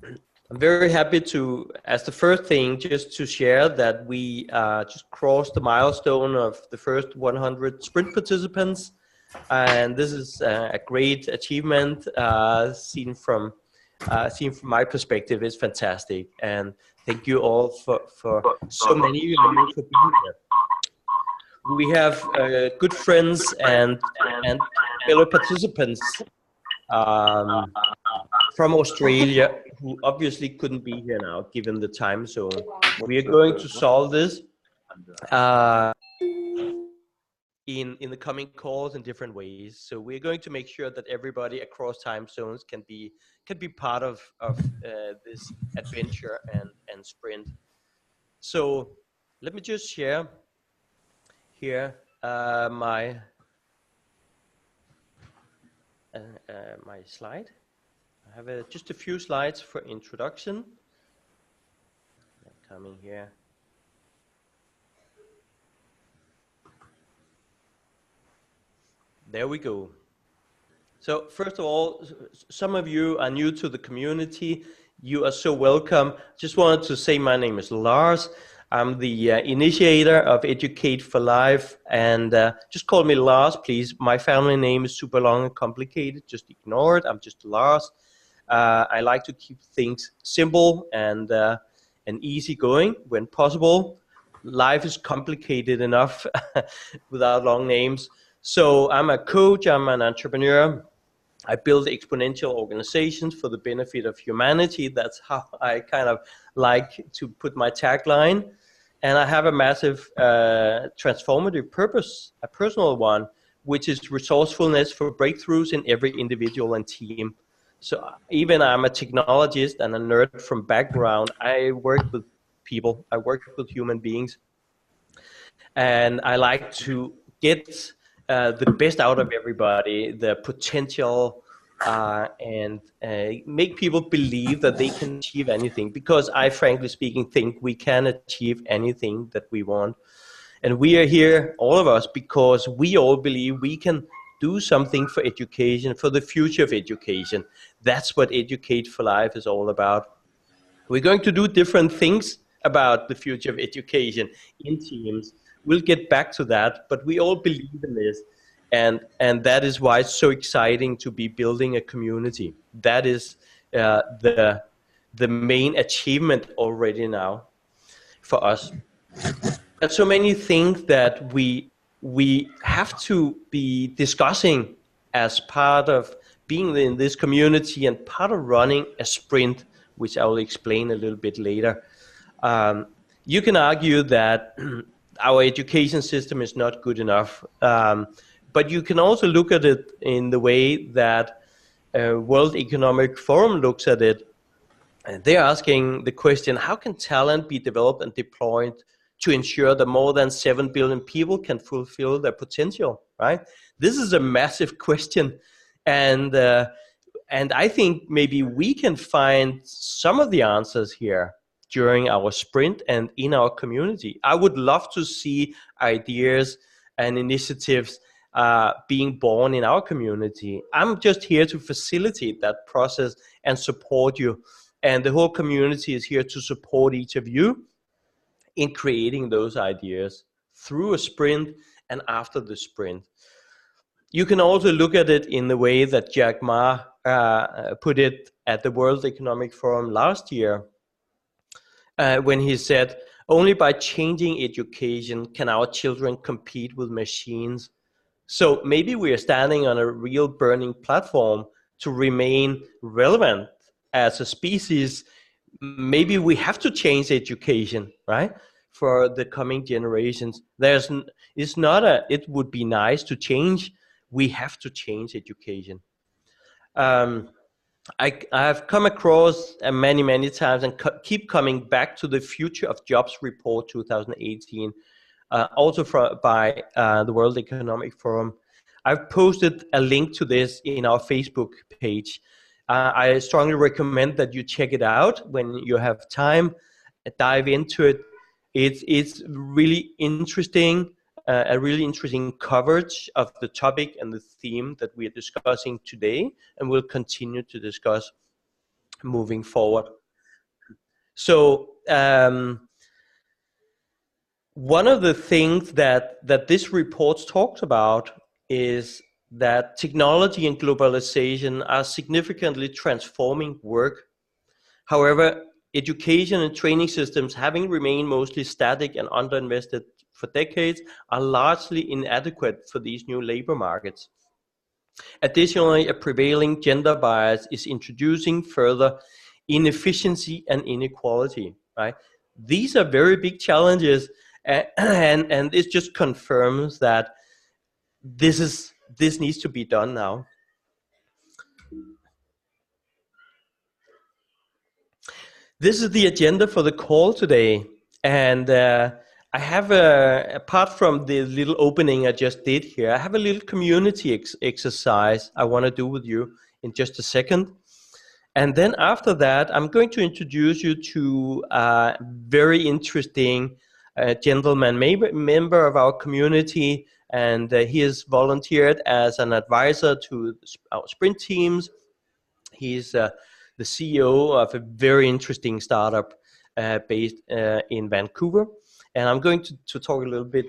I'm very happy to, as the first thing, just to share that we just crossed the milestone of the first 100 sprint participants. And this is a great achievement seen from my perspective. Is fantastic. And thank you all for so many of you for being here. We have good friends and fellow participants from Australia who obviously couldn't be here now given the time zone. We are going to solve this in the coming calls in different ways. So we're going to make sure that everybody across time zones can be part of this adventure and sprint. So let me just share here my slide. I have just a few slides for introduction. Coming here. There we go. So first of all, some of you are new to the community. You are so welcome. Just wanted to say my name is Lars. I'm the initiator of Educate4Life, and just call me Lars, please. My family name is super long and complicated. Just ignore it. I'm just Lars. I like to keep things simple and easy going when possible. Life is complicated enough without long names. So I'm a coach, I'm an entrepreneur. I build exponential organizations for the benefit of humanity. That's how I kind of like to put my tagline. And I have a massive transformative purpose, a personal one, which is resourcefulness for breakthroughs in every individual and team. So even I'm a technologist and a nerd from background, I work with people, I work with human beings. And I like to get the best out of everybody, the potential, and make people believe that they can achieve anything, because I, frankly speaking, think we can achieve anything that we want. And we are here, all of us, because we all believe we can do something for education, for the future of education. That's what Educate4Life is all about. We're going to do different things about the future of education in teams. We'll get back to that, but we all believe in this. And that is why it's so exciting to be building a community. That is the main achievement already now for us. There's so many things that we have to be discussing as part of being in this community and part of running a sprint, which I will explain a little bit later. You can argue that our education system is not good enough, but you can also look at it in the way that World Economic Forum looks at it. And they're asking the question, how can talent be developed and deployed to ensure that more than 7 billion people can fulfill their potential, right? This is a massive question. And I think maybe we can find some of the answers here during our sprint and in our community. I would love to see ideas and initiatives being born in our community. I'm just here to facilitate that process and support you. And the whole community is here to support each of you in creating those ideas through a sprint and after the sprint. You can also look at it in the way that Jack Ma put it at the World Economic Forum last year, when he said, only by changing education can our children compete with machines. So maybe we are standing on a real burning platform to remain relevant as a species. Maybe we have to change education, right, for the coming generations. It would be nice to change. We have to change education. I have come across many times and keep coming back to the Future of Jobs report 2018, also by the World Economic Forum. I've posted a link to this in our Facebook page. I strongly recommend that you check it out when you have time, dive into it. It's really interesting, a really interesting coverage of the topic and the theme that we are discussing today and will continue to discuss. moving forward. So one of the things that this report talks about is that technology and globalization are significantly transforming work. However, education and training systems, having remained mostly static and underinvested for decades, are largely inadequate for these new labor markets. Additionally, a prevailing gender bias is introducing further inefficiency and inequality, right? These are very big challenges, and this just confirms that this needs to be done now. This is the agenda for the call today, and I have apart from the little opening I just did here, I have a little community exercise I want to do with you in just a second. And then after that, I'm going to introduce you to a very interesting gentleman, member of our community, and he has volunteered as an advisor to our sprint teams. He's the CEO of a very interesting startup based in Vancouver. And I'm going to talk a little bit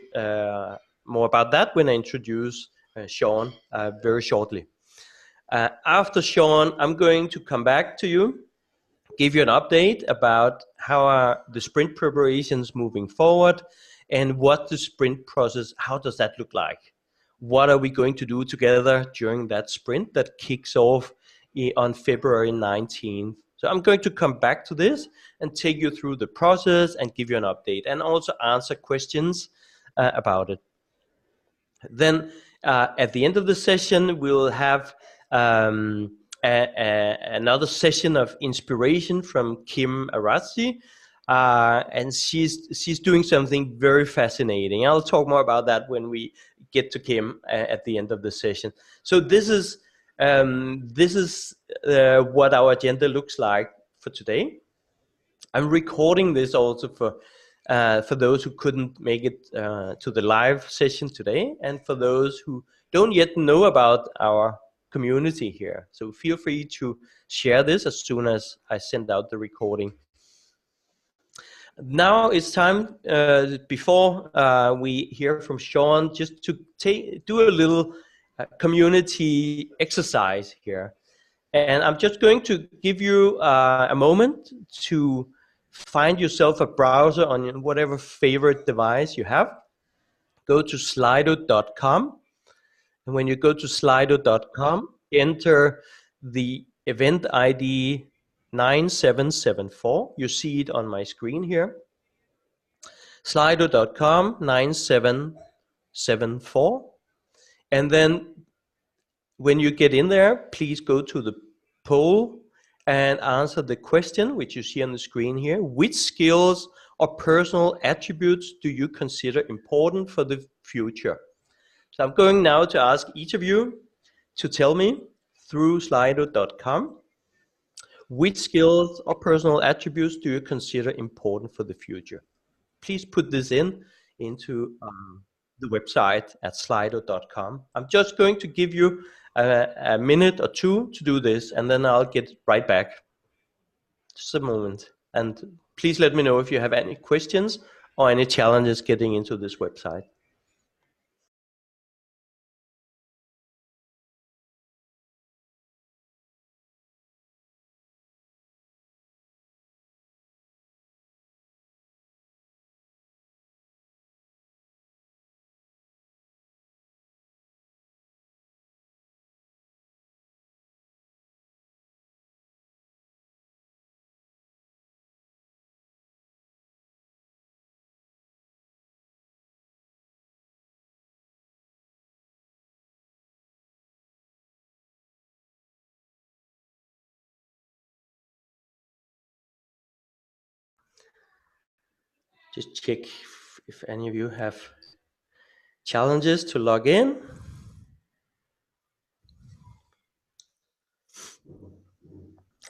more about that when I introduce Sean very shortly. After Sean, I'm going to come back to you, give you an update about how are the sprint preparations moving forward, and what the sprint process, how does that look like? What are we going to do together during that sprint that kicks off on February 19th? So I'm going to come back to this and take you through the process and give you an update, and also answer questions about it. Then at the end of the session, we'll have another session of inspiration from Kim Arazi, and she's doing something very fascinating. I'll talk more about that when we get to Kim at the end of the session. So this is what our agenda looks like for today. I'm recording this also for those who couldn't make it to the live session today, and for those who don't yet know about our community here. So feel free to share this as soon as I send out the recording. Now it's time, before we hear from Sean, just to do a little community exercise here. And I'm just going to give you a moment to find yourself a browser on whatever favorite device you have. Go to slido.com. And when you go to slido.com, enter the event ID 9774. You see it on my screen here. Slido.com 9774. And then when you get in there, please go to the poll and answer the question, which you see on the screen here. Which skills or personal attributes do you consider important for the future? So I'm going now to ask each of you to tell me through slido.com, which skills or personal attributes do you consider important for the future? Please put this into the website at slido.com. I'm just going to give you a minute or two to do this, and then I'll get right back. Just a moment. And please let me know if you have any questions or any challenges getting into this website. Just check if any of you have challenges to log in.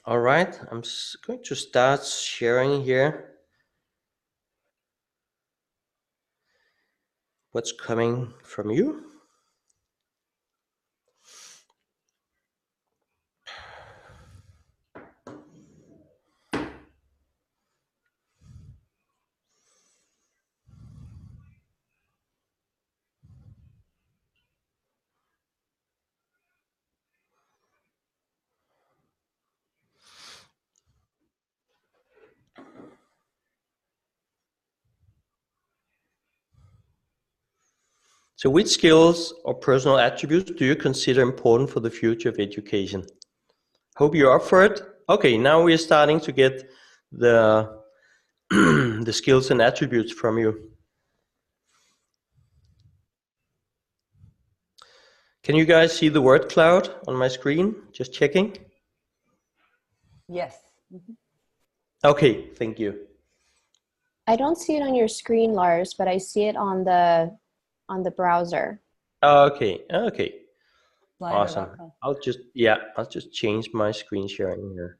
All right, I'm going to start sharing here what's coming from you. So which skills or personal attributes do you consider important for the future of education? Hope you're up for it. Okay, now we're starting to get the the skills and attributes from you. Can you guys see the word cloud on my screen? Just checking. Yes. Mm-hmm. Okay, thank you. I don't see it on your screen, Lars, but I see it on the browser. Okay, awesome. Slido.com. I'll just change my screen sharing here.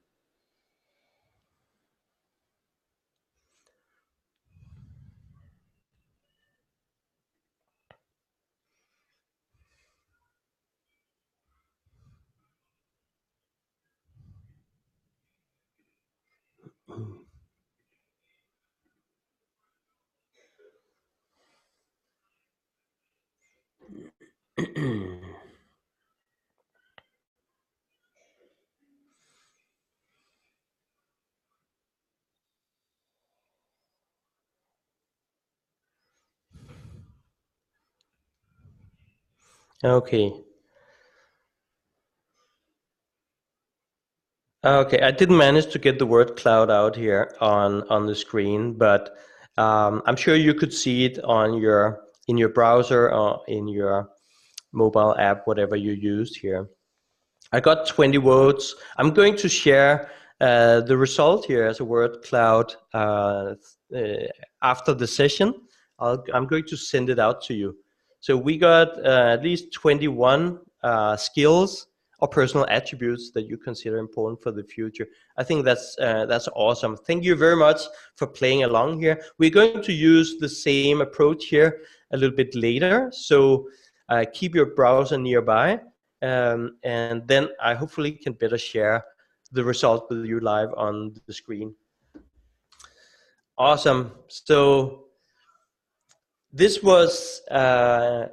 Okay. Okay, I didn't manage to get the word cloud out here on the screen, but I'm sure you could see it on in your browser or in your mobile app, whatever you used here. I got 20 votes. I'm going to share the result here as a word cloud after the session. I'm going to send it out to you. So we got at least 21 skills or personal attributes that you consider important for the future. I think that's awesome. Thank you very much for playing along here. We're going to use the same approach here a little bit later. So keep your browser nearby. And then I hopefully can better share the result with you live on the screen. Awesome. So this was kind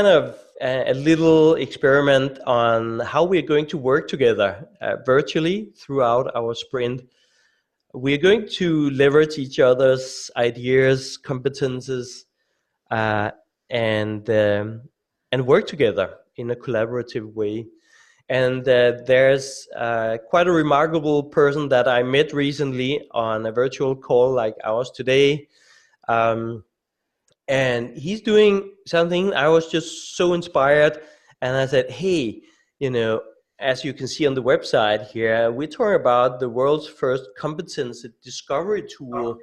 of a little experiment on how we're going to work together virtually throughout our sprint. We're going to leverage each other's ideas, competences, and work together in a collaborative way. And there's quite a remarkable person that I met recently on a virtual call like ours today. And he's doing something. I was just so inspired. And I said, hey, as you can see on the website here, we're talking about the world's first competency discovery tool.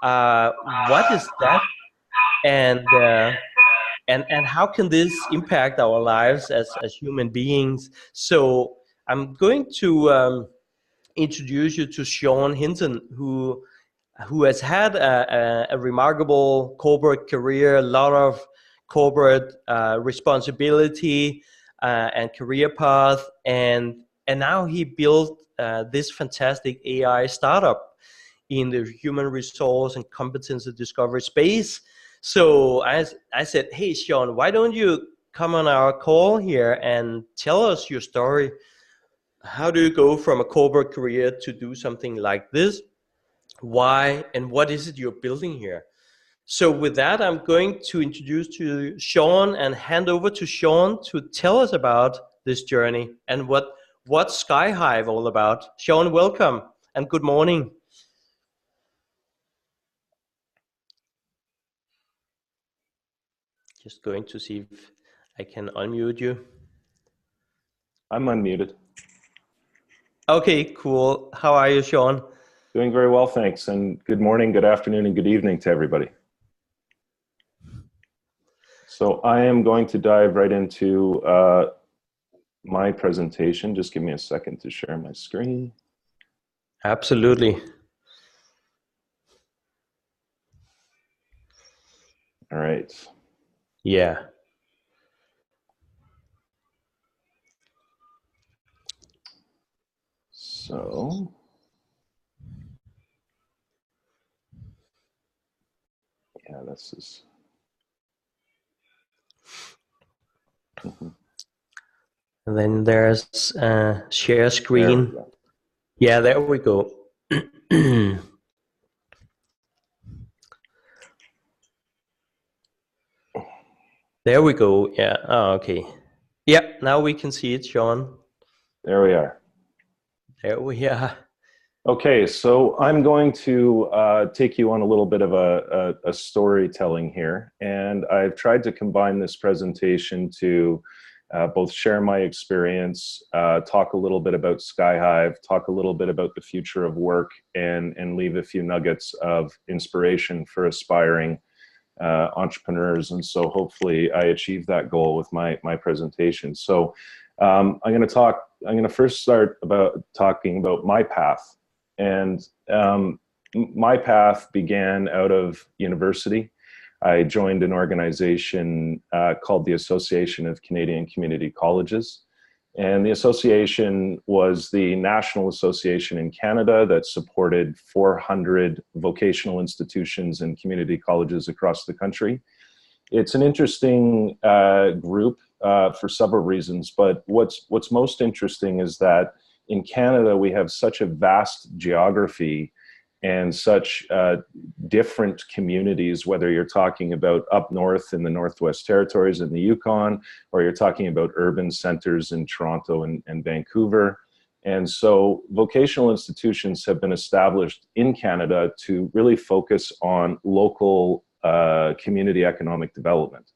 What is that? And how can this impact our lives as human beings? So I'm going to introduce you to Sean Hinton, who has had a remarkable corporate career, a lot of corporate responsibility and career path, and now he built this fantastic AI startup in the human resource and competency discovery space. So I said, hey, Sean, why don't you come on our call here and tell us your story? How do you go from a corporate career to do something like this? Why, and what is it you're building here? So with that, I'm going to introduce to Sean and hand over to Sean to tell us about this journey and what's Skyhive all about. Sean, welcome and good morning. Just going to see if I can unmute you. I'm unmuted. Okay, cool. How are you, Sean? Doing very well, thanks. And good morning, good afternoon, and good evening to everybody. So I am going to dive right into my presentation. Just give me a second to share my screen. Absolutely. All right. Yeah. So, yeah, this is. And then there's share screen. Yeah, there we go. There we go. Yeah. Oh, okay. Yeah. Now we can see it, Sean. There we are. There we are. Okay, so I'm going to take you on a little bit of a storytelling here, and I've tried to combine this presentation to both share my experience, talk a little bit about Skyhive, talk a little bit about the future of work, and leave a few nuggets of inspiration for aspiring entrepreneurs. And so hopefully I achieve that goal with my presentation. So I'm going to first start about talking about my path. And my path began out of university. I joined an organization called the Association of Canadian Community Colleges. And the association was the national association in Canada that supported 400 vocational institutions and community colleges across the country. It's an interesting group for several reasons, but what's most interesting is that in Canada, we have such a vast geography and such different communities, whether you're talking about up north in the Northwest Territories in the Yukon, or you're talking about urban centers in Toronto and Vancouver. And so vocational institutions have been established in Canada to really focus on local community economic development.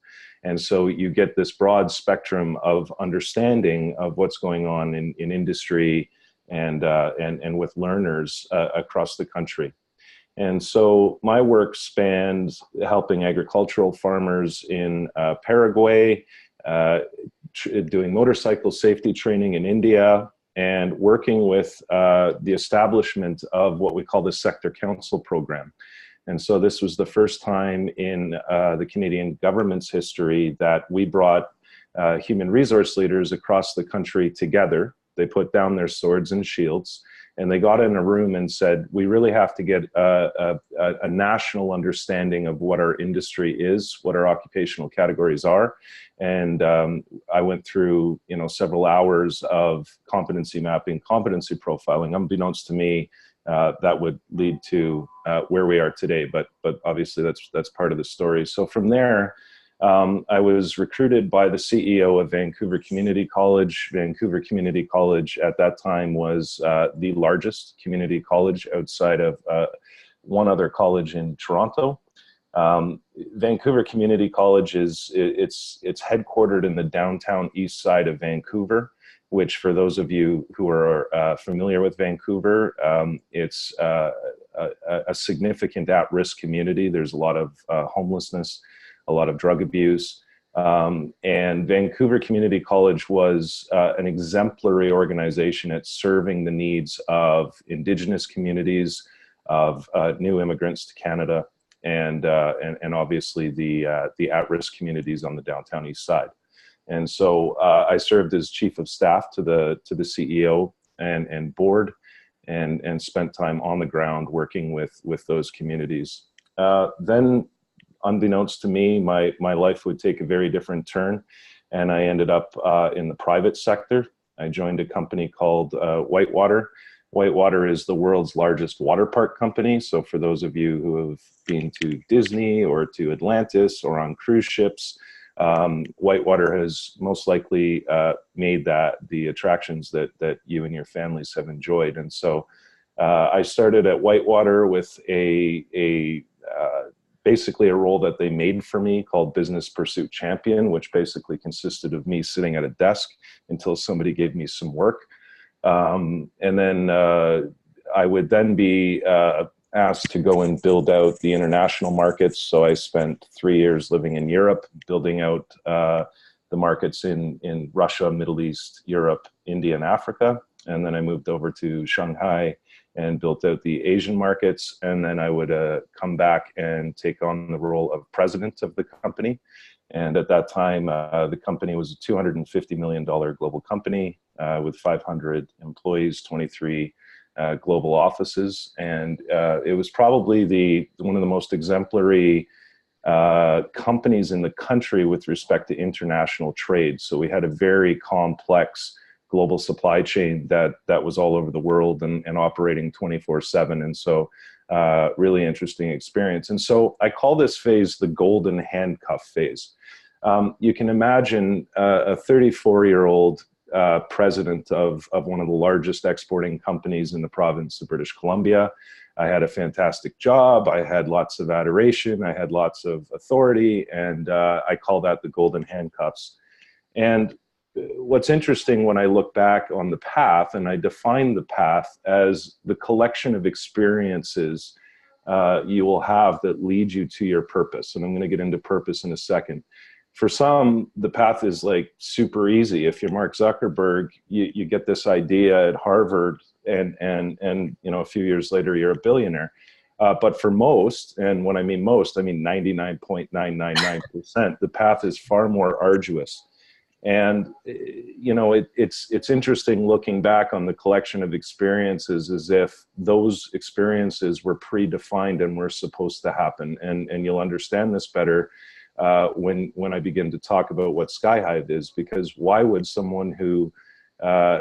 And so you get this broad spectrum of understanding of what's going on in industry and with learners across the country. And so my work spans helping agricultural farmers in Paraguay, doing motorcycle safety training in India, and working with the establishment of what we call the Sector Council program. And so this was the first time in the Canadian government's history that we brought human resource leaders across the country together. They put down their swords and shields, and they got in a room and said, we really have to get a national understanding of what our industry is, what our occupational categories are. And I went through, several hours of competency mapping, competency profiling. Unbeknownst to me, that would lead to where we are today, but obviously that's part of the story. So from there, I was recruited by the CEO of Vancouver Community College. Vancouver Community College at that time was the largest community college outside of one other college in Toronto. Vancouver Community College it's headquartered in the downtown east side of Vancouver, which for those of you who are familiar with Vancouver, it's a significant at-risk community. There's a lot of homelessness, a lot of drug abuse. And Vancouver Community College was an exemplary organization at serving the needs of Indigenous communities, of new immigrants to Canada, and obviously the at-risk communities on the downtown east side. And so I served as chief of staff to the CEO and board, and spent time on the ground working with those communities. Then, unbeknownst to me, my life would take a very different turn, and I ended up in the private sector. I joined a company called Whitewater. Whitewater is the world's largest water park company. So for those of you who have been to Disney or to Atlantis or on cruise ships, Whitewater has most likely made that the attractions that you and your families have enjoyed. And so I started at Whitewater with basically a role that they made for me called Business Pursuit Champion, which basically consisted of me sitting at a desk until somebody gave me some work. And then I would then be asked to go and build out the international markets. So I spent 3 years living in Europe, building out the markets in Russia, Middle East, Europe, India, and Africa. And then I moved over to Shanghai and built out the Asian markets. And then I would come back and take on the role of president of the company. And at that time, the company was a $250 million global company with 500 employees, 23 global offices. And it was probably one of the most exemplary companies in the country with respect to international trade. So we had a very complex global supply chain that was all over the world and operating 24/7. And so really interesting experience. And so I call this phase the golden handcuff phase. You can imagine a 34-year-old president of one of the largest exporting companies in the province of British Columbia. I had a fantastic job. I had lots of adoration. I had lots of authority, and I call that the golden handcuffs. And what's interesting when I look back on the path, and I define the path as the collection of experiences you will have that lead you to your purpose. And I'm going to get into purpose in a second. For some, the path is like super easy. If you're Mark Zuckerberg, you get this idea at Harvard, and you know, a few years later you're a billionaire. But for most, and when I mean most, I mean 99.999%, the path is far more arduous. And you know, it's interesting looking back on the collection of experiences as if those experiences were predefined and were supposed to happen. And you'll understand this better when I begin to talk about what Skyhive is, because why would someone who,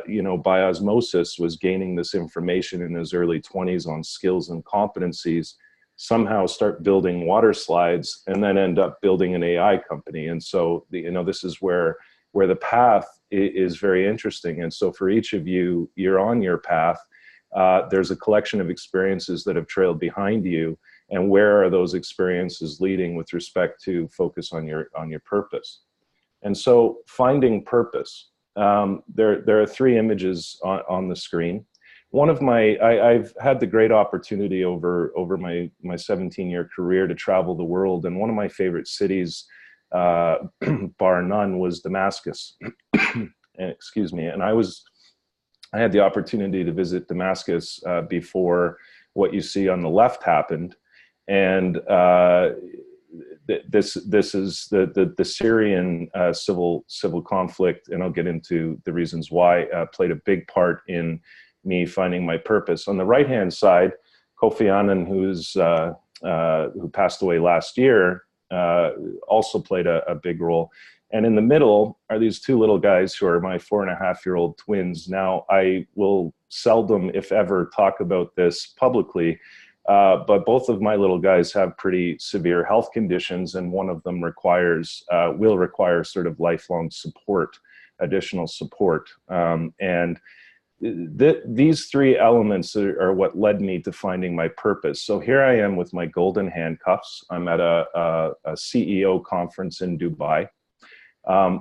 you know, by osmosis was gaining this information in his early 20s on skills and competencies somehow start building water slides and then end up building an AI company? And so, you know, this is where the path is very interesting. And so for each of you, you're on your path. There's a collection of experiences that have trailed behind you. And where are those experiences leading with respect to focus on your purpose? And so finding purpose, there are three images on the screen. One of I've had the great opportunity over my 17-year career to travel the world. And one of my favorite cities, bar none, was Damascus. Excuse me. And I had the opportunity to visit Damascus before what you see on the left happened. And this is the Syrian civil conflict, and I'll get into the reasons why, played a big part in me finding my purpose. On the right-hand side, Kofi Annan, who passed away last year, also played a big role. And in the middle are these two little guys who are my 4.5-year-old twins. Now, I will seldom, if ever, talk about this publicly, but both of my little guys have pretty severe health conditions, and one of them will require sort of lifelong support, additional support. And these three elements are what led me to finding my purpose. So here I am with my golden handcuffs. I'm at a CEO conference in Dubai.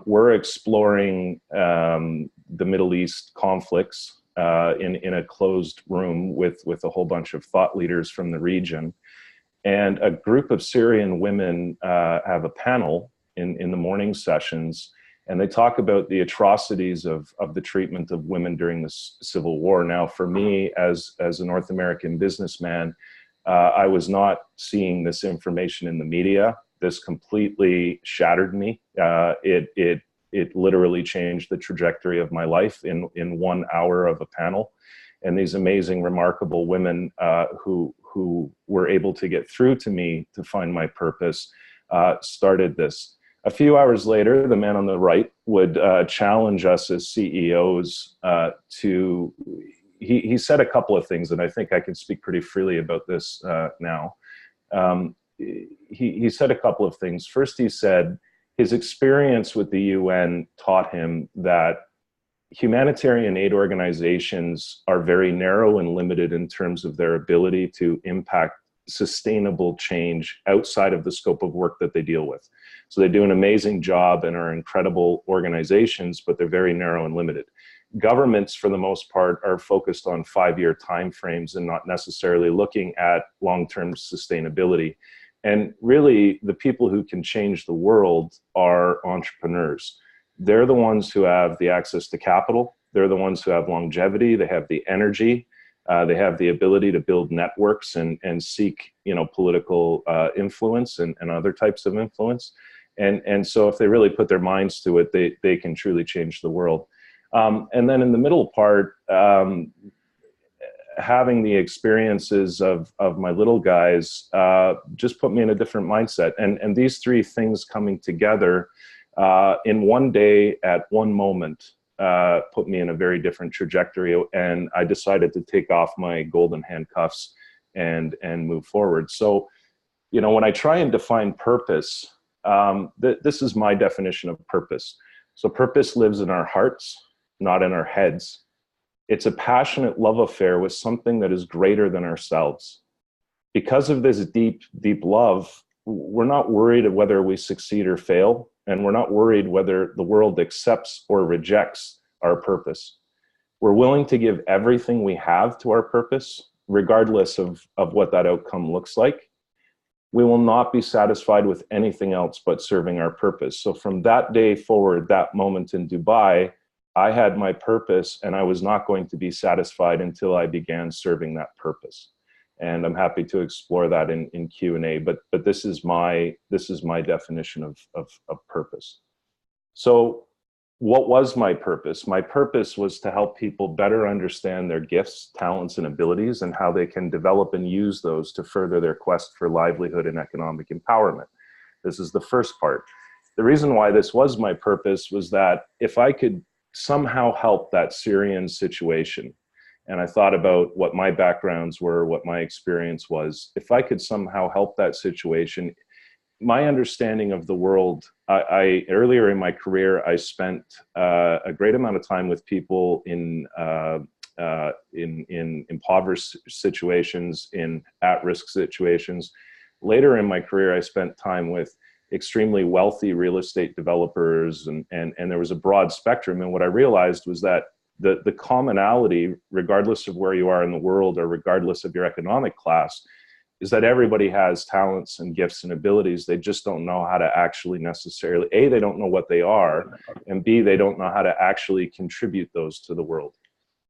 We're exploring the Middle East conflicts in a closed room with a whole bunch of thought leaders from the region. And a group of Syrian women have a panel in the morning sessions, and they talk about the atrocities of the treatment of women during the Civil War. Now, for me, as a North American businessman, I was not seeing this information in the media. This completely shattered me. It literally changed the trajectory of my life in 1 hour of a panel. And these amazing, remarkable women who were able to get through to me to find my purpose started this. A few hours later, the man on the right would challenge us as CEOs to, he said a couple of things, and I think I can speak pretty freely about this now. He said a couple of things. First, he said his experience with the UN taught him that humanitarian aid organizations are very narrow and limited in terms of their ability to impact sustainable change outside of the scope of work that they deal with. So they do an amazing job and are incredible organizations, but they're very narrow and limited. Governments, for the most part, are focused on 5-year timeframes and not necessarily looking at long-term sustainability. And really, the people who can change the world are entrepreneurs. They're the ones who have the access to capital. They're the ones who have longevity. They have the energy. They have the ability to build networks and seek, you know, political influence and other types of influence. And so if they really put their minds to it, they can truly change the world. And then in the middle part, having the experiences of my little guys just put me in a different mindset. And these three things coming together in one day at one moment put me in a very different trajectory. And I decided to take off my golden handcuffs and move forward. So, you know, when I try and define purpose, This is my definition of purpose. So purpose lives in our hearts, not in our heads. It's a passionate love affair with something that is greater than ourselves. Because of this deep, deep love, we're not worried whether we succeed or fail, and we're not worried whether the world accepts or rejects our purpose. We're willing to give everything we have to our purpose, regardless of what that outcome looks like. We will not be satisfied with anything else but serving our purpose. So from that day forward, that moment in Dubai, I had my purpose, and I was not going to be satisfied until I began serving that purpose. And I'm happy to explore that in Q&A, but this is my definition of purpose. So what was my purpose? My purpose was to help people better understand their gifts, talents, and abilities, and how they can develop and use those to further their quest for livelihood and economic empowerment. This is the first part. The reason why this was my purpose was that if I could somehow help that Syrian situation, and I thought about what my backgrounds were, what my experience was, if I could somehow help that situation, my understanding of the world, earlier in my career, I spent a great amount of time with people in impoverished situations, in at-risk situations. Later in my career, I spent time with extremely wealthy real estate developers, and there was a broad spectrum. And what I realized was that the commonality, regardless of where you are in the world or regardless of your economic class, is that everybody has talents and gifts and abilities. They just don't know how to actually necessarily, A, they don't know what they are, and B, they don't know how to actually contribute those to the world.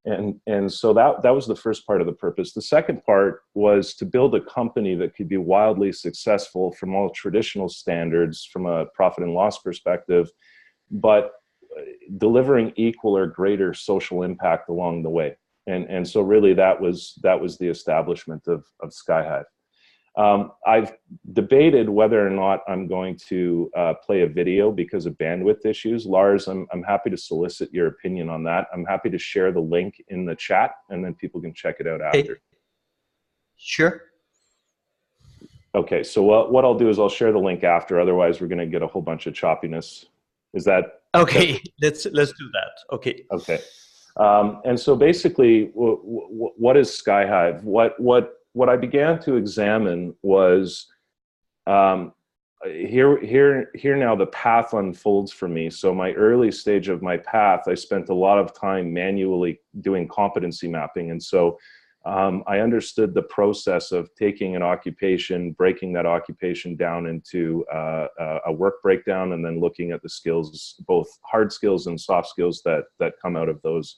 And so that was the first part of the purpose. The second part was to build a company that could be wildly successful from all traditional standards, from a profit and loss perspective, but delivering equal or greater social impact along the way. And so really that was the establishment of Skyhive. I've debated whether or not I'm going to play a video because of bandwidth issues. Lars, I'm happy to solicit your opinion on that. I'm happy to share the link in the chat, and then people can check it out after. Sure. Okay, so what I'll do is I'll share the link after. Otherwise, we're going to get a whole bunch of choppiness. Is that okay? Let's do that. Okay. Okay. And so basically, what is Skyhive? What I began to examine was here now the path unfolds for me. So my early stage of my path, I spent a lot of time manually doing competency mapping, and so I understood the process of taking an occupation, breaking that occupation down into a work breakdown, and then looking at the skills, both hard skills and soft skills that come out of those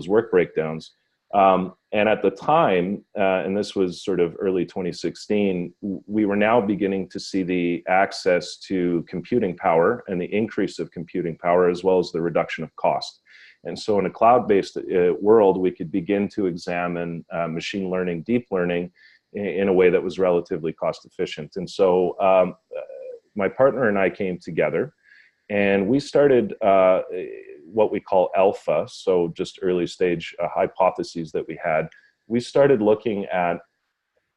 work breakdowns. And at the time, and this was sort of early 2016, we were now beginning to see the access to computing power and the increase of computing power, as well as the reduction of cost. And so in a cloud-based world, we could begin to examine machine learning, deep learning in a way that was relatively cost efficient. And so my partner and I came together, and we started what we call alpha, so just early stage hypotheses that we had. We started looking at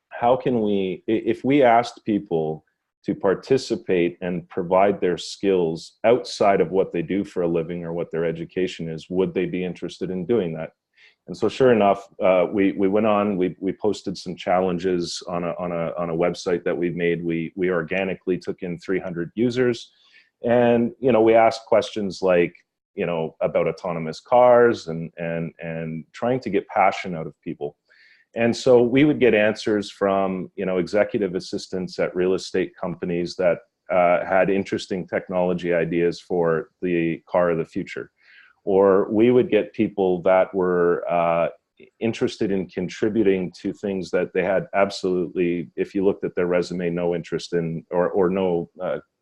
how can we, if we asked people to participate and provide their skills outside of what they do for a living or what their education is, would they be interested in doing that? And so sure enough, we went on, we posted some challenges on a website that we made. We organically took in 300 users, and we asked questions like, about autonomous cars and trying to get passion out of people. And so we would get answers from, executive assistants at real estate companies that had interesting technology ideas for the car of the future. Or we would get people that were interested in contributing to things that they had absolutely, if you looked at their resume, no interest in, or no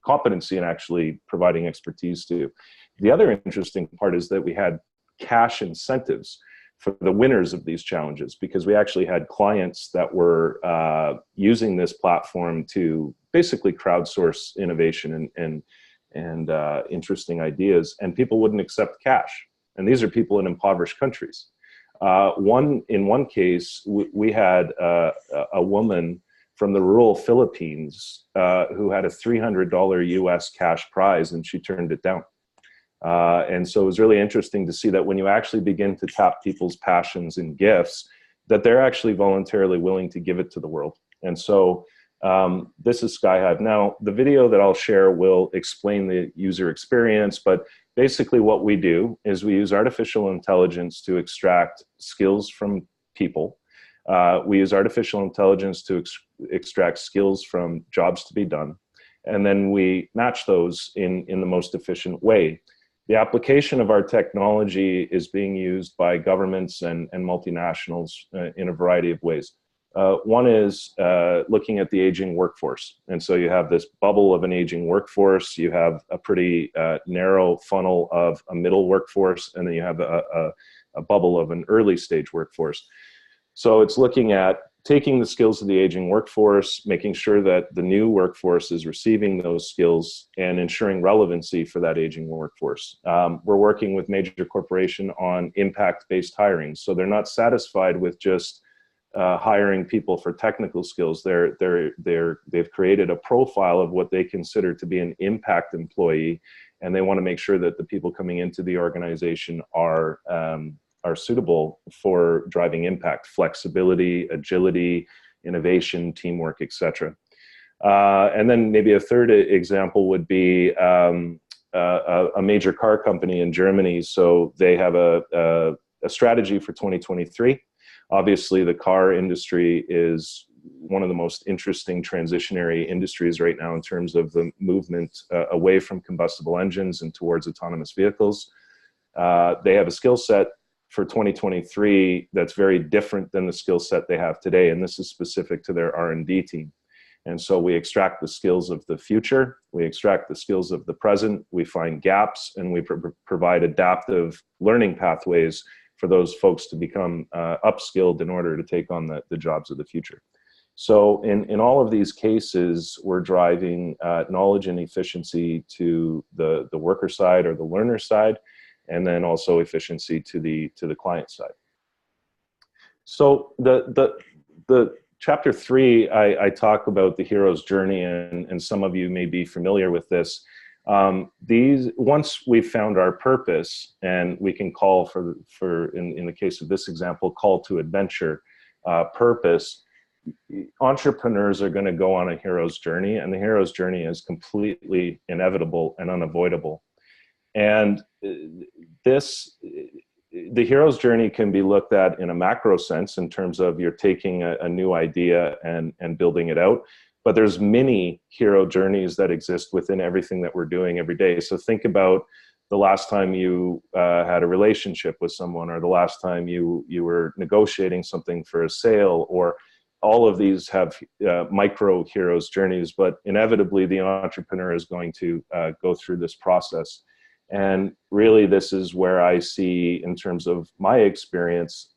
competency in actually providing expertise to. The other interesting part is that we had cash incentives for the winners of these challenges, because we actually had clients that were using this platform to basically crowdsource innovation and interesting ideas, and people wouldn't accept cash. And these are people in impoverished countries. In one case, we had a woman from the rural Philippines who had a $300 US cash prize, and she turned it down. And so it was really interesting to see that when you actually begin to tap people's passions and gifts, that they're actually voluntarily willing to give it to the world. And so this is Skyhive. Now, the video that I'll share will explain the user experience, but basically what we do is we use artificial intelligence to extract skills from people. We use artificial intelligence to extract skills from jobs to be done. And then we match those in the most efficient way. The application of our technology is being used by governments and multinationals in a variety of ways. One is looking at the aging workforce. And so you have this bubble of an aging workforce, you have a pretty narrow funnel of a middle workforce, and then you have a bubble of an early stage workforce. So it's looking at taking the skills of the aging workforce, making sure that the new workforce is receiving those skills and ensuring relevancy for that aging workforce. We're working with major corporation on impact-based hiring. So they're not satisfied with just hiring people for technical skills. They've created a profile of what they consider to be an impact employee, and they want to make sure that the people coming into the organization are suitable for driving impact, flexibility, agility, innovation, teamwork, etc. And then maybe a third example would be a major car company in Germany. So they have a strategy for 2023. Obviously, the car industry is one of the most interesting transitionary industries right now in terms of the movement away from combustible engines and towards autonomous vehicles. They have a skill set for 2023 that's very different than the skill set they have today, and this is specific to their R&D team. And so we extract the skills of the future, we extract the skills of the present, we find gaps, and we provide adaptive learning pathways for those folks to become upskilled in order to take on the jobs of the future. So in all of these cases, we're driving knowledge and efficiency to the worker side or the learner side, and then also efficiency to the client side. So the chapter 3, I talk about the hero's journey, and some of you may be familiar with this. Once we've found our purpose, and we can call for in the case of this example, call to adventure, purpose, entrepreneurs are going to go on a hero's journey, and the hero's journey is completely inevitable and unavoidable. And the hero's journey can be looked at in a macro sense in terms of you're taking a new idea and building it out. But there's many hero journeys that exist within everything that we're doing every day. So think about the last time you had a relationship with someone, or the last time you were negotiating something for a sale, or all of these have micro hero's journeys, but inevitably the entrepreneur is going to go through this process. And really, this is where I see, in terms of my experience,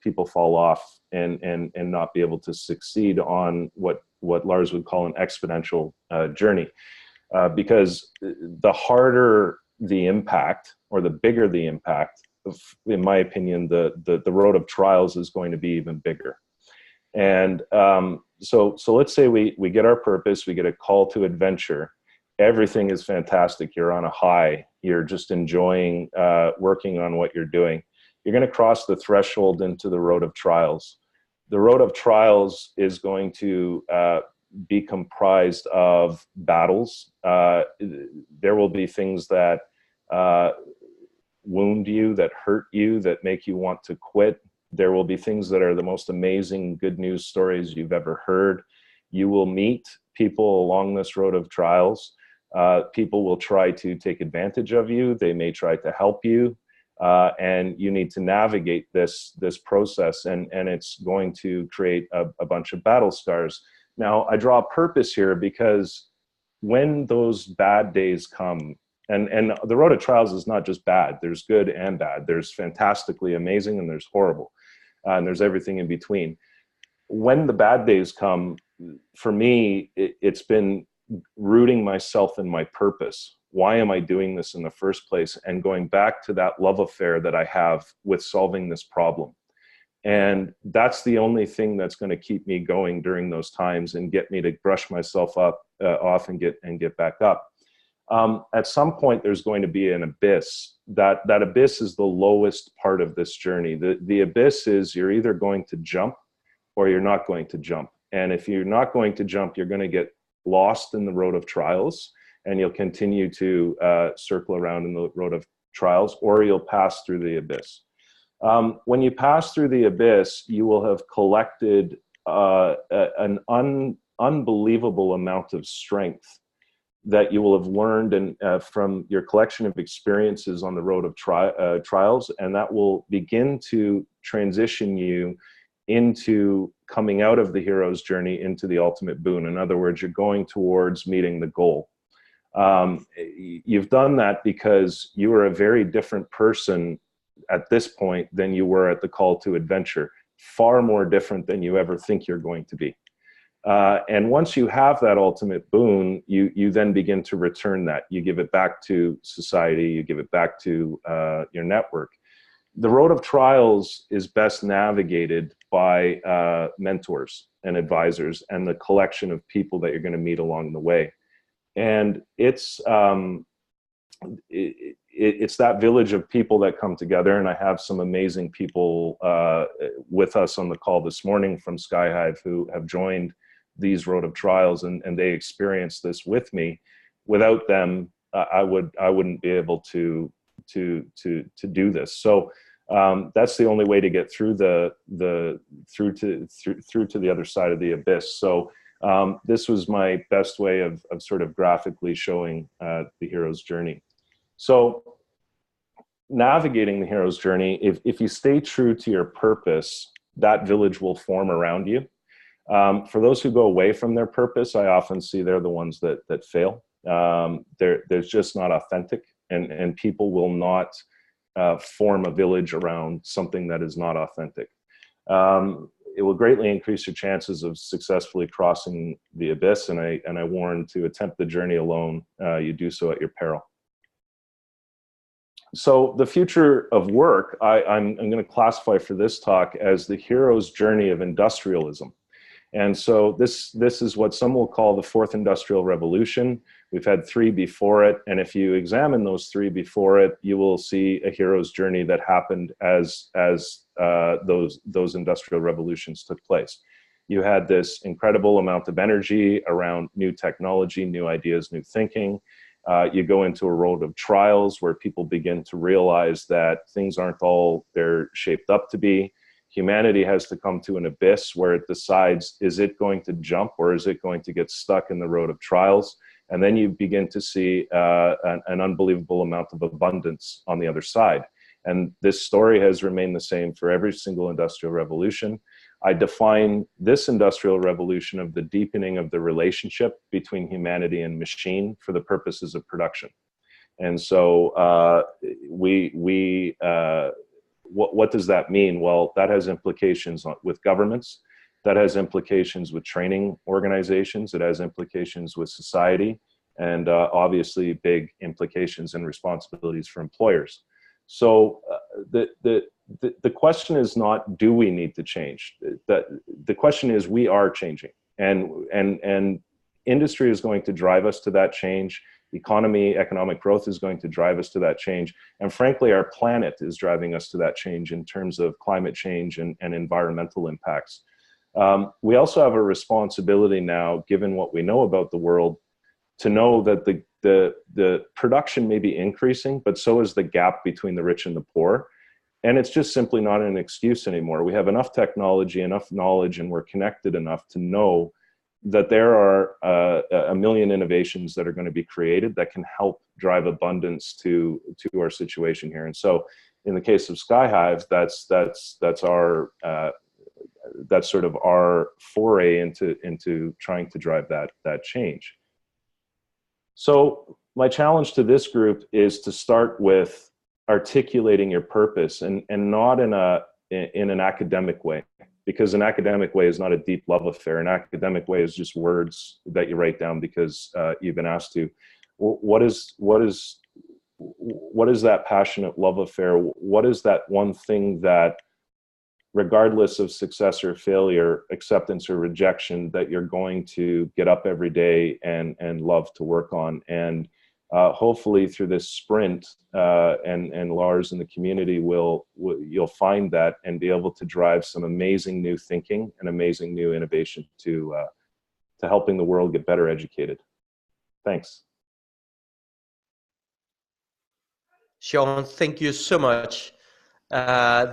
people fall off and not be able to succeed on what Lars would call an exponential journey. Because the harder the impact, or the bigger the impact, in my opinion, the road of trials is going to be even bigger. And so let's say we get our purpose, we get a call to adventure. Everything is fantastic. You're on a high. You're just enjoying working on what you're doing. You're going to cross the threshold into the road of trials. The road of trials is going to be comprised of battles. There will be things that wound you, that hurt you, that make you want to quit. There will be things that are the most amazing good news stories you've ever heard. You will meet people along this road of trials. People will try to take advantage of you. They may try to help you, and you need to navigate this process, and it's going to create a bunch of battle scars. Now, I draw purpose here because when those bad days come, and the road of trials is not just bad. There's good and bad. There's fantastically amazing, and there's horrible, and there's everything in between. When the bad days come, for me, it's been rooting myself in my purpose. Why am I doing this in the first place? And going back to that love affair that I have with solving this problem. And that's the only thing that's going to keep me going during those times and get me to brush myself off and get back up. At some point, there's going to be an abyss. That abyss is the lowest part of this journey. The abyss is you're either going to jump or you're not going to jump. And if you're not going to jump, you're going to get lost in the road of trials, and you'll continue to circle around in the road of trials, or you'll pass through the abyss. When you pass through the abyss, you will have collected an unbelievable amount of strength that you will have learned from your collection of experiences on the road of trials, and that will begin to transition you into coming out of the hero's journey into the ultimate boon. In other words, you're going towards meeting the goal. You've done that because you are a very different person at this point than you were at the call to adventure, far more different than you ever think you're going to be. And once you have that ultimate boon, you then begin to return that. You give it back to society, you give it back to your network. The road of trials is best navigated by mentors and advisors and the collection of people that you're going to meet along the way. And it's that village of people that come together, and I have some amazing people with us on the call this morning from Skyhive who have joined these road of trials, and they experienced this with me. Without them, I wouldn't be able to do this. So that's the only way to get through through to the other side of the abyss. So this was my best way of sort of graphically showing the hero's journey. So navigating the hero's journey, if you stay true to your purpose, that village will form around you. For those who go away from their purpose, I often see they're the ones that fail. They're just not authentic, and people will not form a village around something that is not authentic. It will greatly increase your chances of successfully crossing the abyss, and I warn, to attempt the journey alone, you do so at your peril. So the future of work, I'm going to classify for this talk as the hero's journey of industrialism. And so this is what some will call the fourth industrial revolution. We've had 3 before it, and if you examine those 3 before it, you will see a hero's journey that happened as those industrial revolutions took place. You had this incredible amount of energy around new technology, new ideas, new thinking. You go into a road of trials where people begin to realize that things aren't all they're shaped up to be. Humanity has to come to an abyss where it decides, is it going to jump or is it going to get stuck in the road of trials? And then you begin to see an unbelievable amount of abundance on the other side. And this story has remained the same for every single industrial revolution. I define this industrial revolution of the deepening of the relationship between humanity and machine for the purposes of production. And so what does that mean? Well, that has implications with governments. That has implications with training organizations. It has implications with society, and obviously big implications and responsibilities for employers. So the question is not, do we need to change? The question is, we are changing, and industry is going to drive us to that change. Economic growth is going to drive us to that change. And frankly, our planet is driving us to that change in terms of climate change and environmental impacts. We also have a responsibility now, given what we know about the world, to know that the production may be increasing, but so is the gap between the rich and the poor. And it's just simply not an excuse anymore. We have enough technology, enough knowledge, and we're connected enough to know that there are a million innovations that are going to be created that can help drive abundance to our situation here. And so in the case of Skyhive, that's sort of our foray into trying to drive that change. So my challenge to this group is to start with articulating your purpose, and not in an academic way, because an academic way is not a deep love affair. An academic way is just words that you write down because you've been asked to. What is that passionate love affair? What is that one thing that regardless of success or failure, acceptance or rejection, that you're going to get up every day and love to work on. And hopefully through this sprint, and Lars and the community you'll find that and be able to drive some amazing new thinking and amazing new innovation to helping the world get better educated. Thanks. Sean, thank you so much. I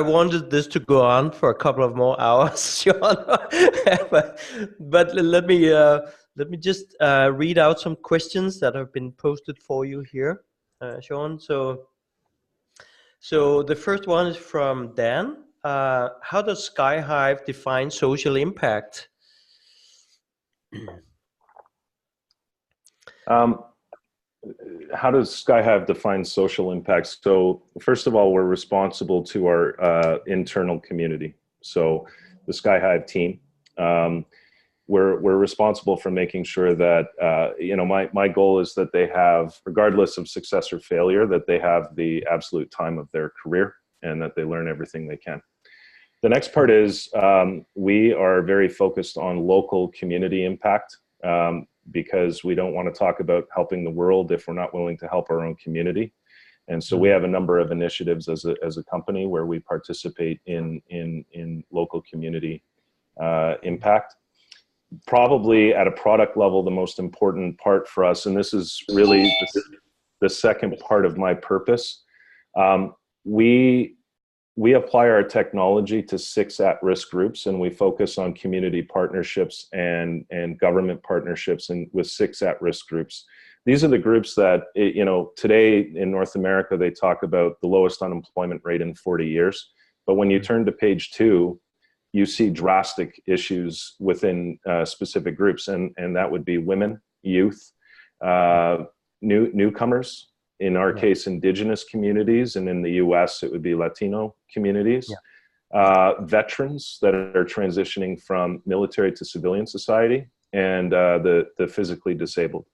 wanted this to go on for a couple of more hours, Sean, but let me just read out some questions that have been posted for you here, Sean. So the first one is from Dan. How does Skyhive define social impact? How does Skyhive define social impact? So first of all, we're responsible to our internal community. So the Skyhive team, we're responsible for making sure that, you know, my goal is that they have, regardless of success or failure, that they have the absolute time of their career and that they learn everything they can. The next part is we are very focused on local community impact, because we don't want to talk about helping the world if we're not willing to help our own community. And so we have a number of initiatives as a company where we participate in local community impact. Probably at a product level, the most important part for us, and this is really the second part of my purpose, we apply our technology to 6 at-risk groups, and we focus on community partnerships and government partnerships and with 6 at-risk groups. These are the groups that, you know, today in North America, they talk about the lowest unemployment rate in 40 years. But when you turn to page 2, you see drastic issues within specific groups, and that would be women, youth, newcomers, in our case, indigenous communities, and in the US, it would be Latino communities, veterans that are transitioning from military to civilian society, and the physically disabled.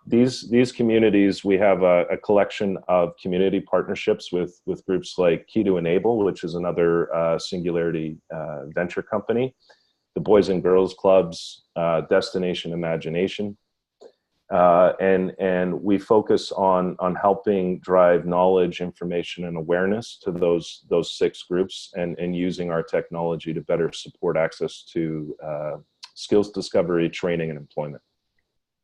These communities, we have a collection of community partnerships with groups like Key to Enable, which is another Singularity venture company, the Boys and Girls Clubs, Destination Imagination. And we focus on helping drive knowledge, information, and awareness to those 6 groups, and using our technology to better support access to skills discovery, training, and employment.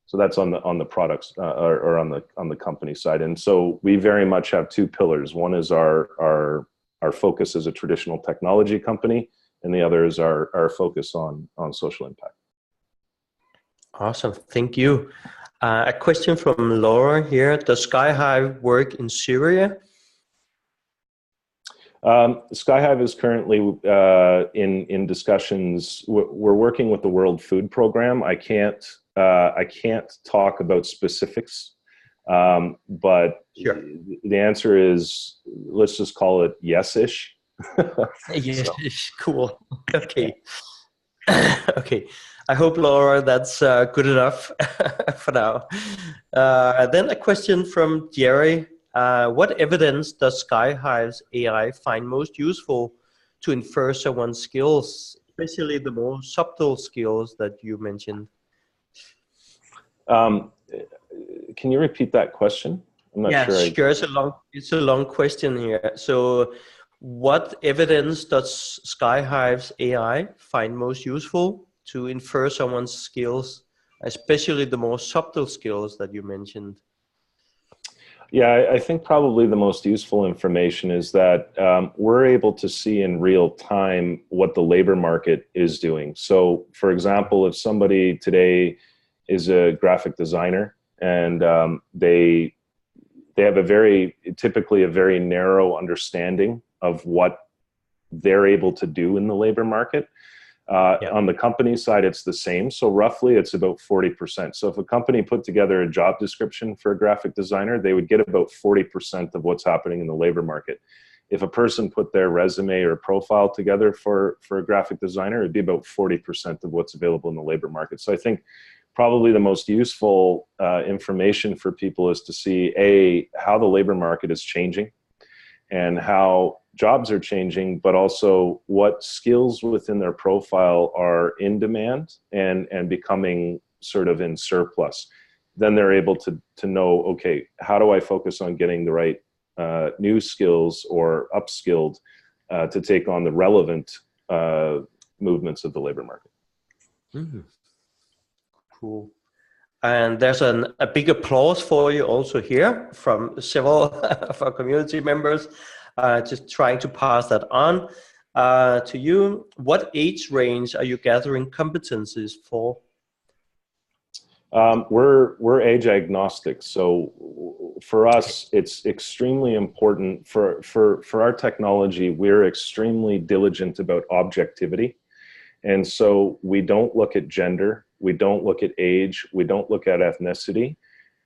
So that's on the products or on the company side. And so we very much have 2 pillars. One is our focus as a traditional technology company, and the other is our focus on social impact. Awesome, thank you. A question from Laura here. Does Skyhive work in Syria? Skyhive is currently in discussions. We're working with the World Food Program. I can't talk about specifics, but sure. The answer is, let's just call it yes-ish. Yes-ish, cool. Okay. Okay. I hope, Laura, that's good enough for now. Then a question from Jerry. What evidence does Skyhive's AI find most useful to infer someone's skills, especially the more subtle skills that you mentioned? Can you repeat that question? I'm not sure. Sure. It's a long question here. So what evidence does Skyhive's AI find most useful to infer someone's skills, especially the more subtle skills that you mentioned? Yeah, I think probably the most useful information is that we're able to see in real time what the labor market is doing. So, for example, if somebody today is a graphic designer and they have typically a very narrow understanding of what they're able to do in the labor market. On the company side, it's the same. So roughly it's about 40%. So if a company put together a job description for a graphic designer, they would get about 40% of what's happening in the labor market. If a person put their resume or profile together for a graphic designer, it'd be about 40% of what's available in the labor market. So I think probably the most useful information for people is to see, how the labor market is changing, and how jobs are changing, but also what skills within their profile are in demand and becoming sort of in surplus. Then they're able to know, okay, how do I focus on getting the right new skills or upskilled to take on the relevant movements of the labor market. Mm-hmm. Cool. And there's a big applause for you also here from several of our community members, just trying to pass that on to you. What age range are you gathering competencies for? We're age agnostic. So for us, it's extremely important for our technology. We're extremely diligent about objectivity. And so we don't look at gender, we don't look at age, we don't look at ethnicity.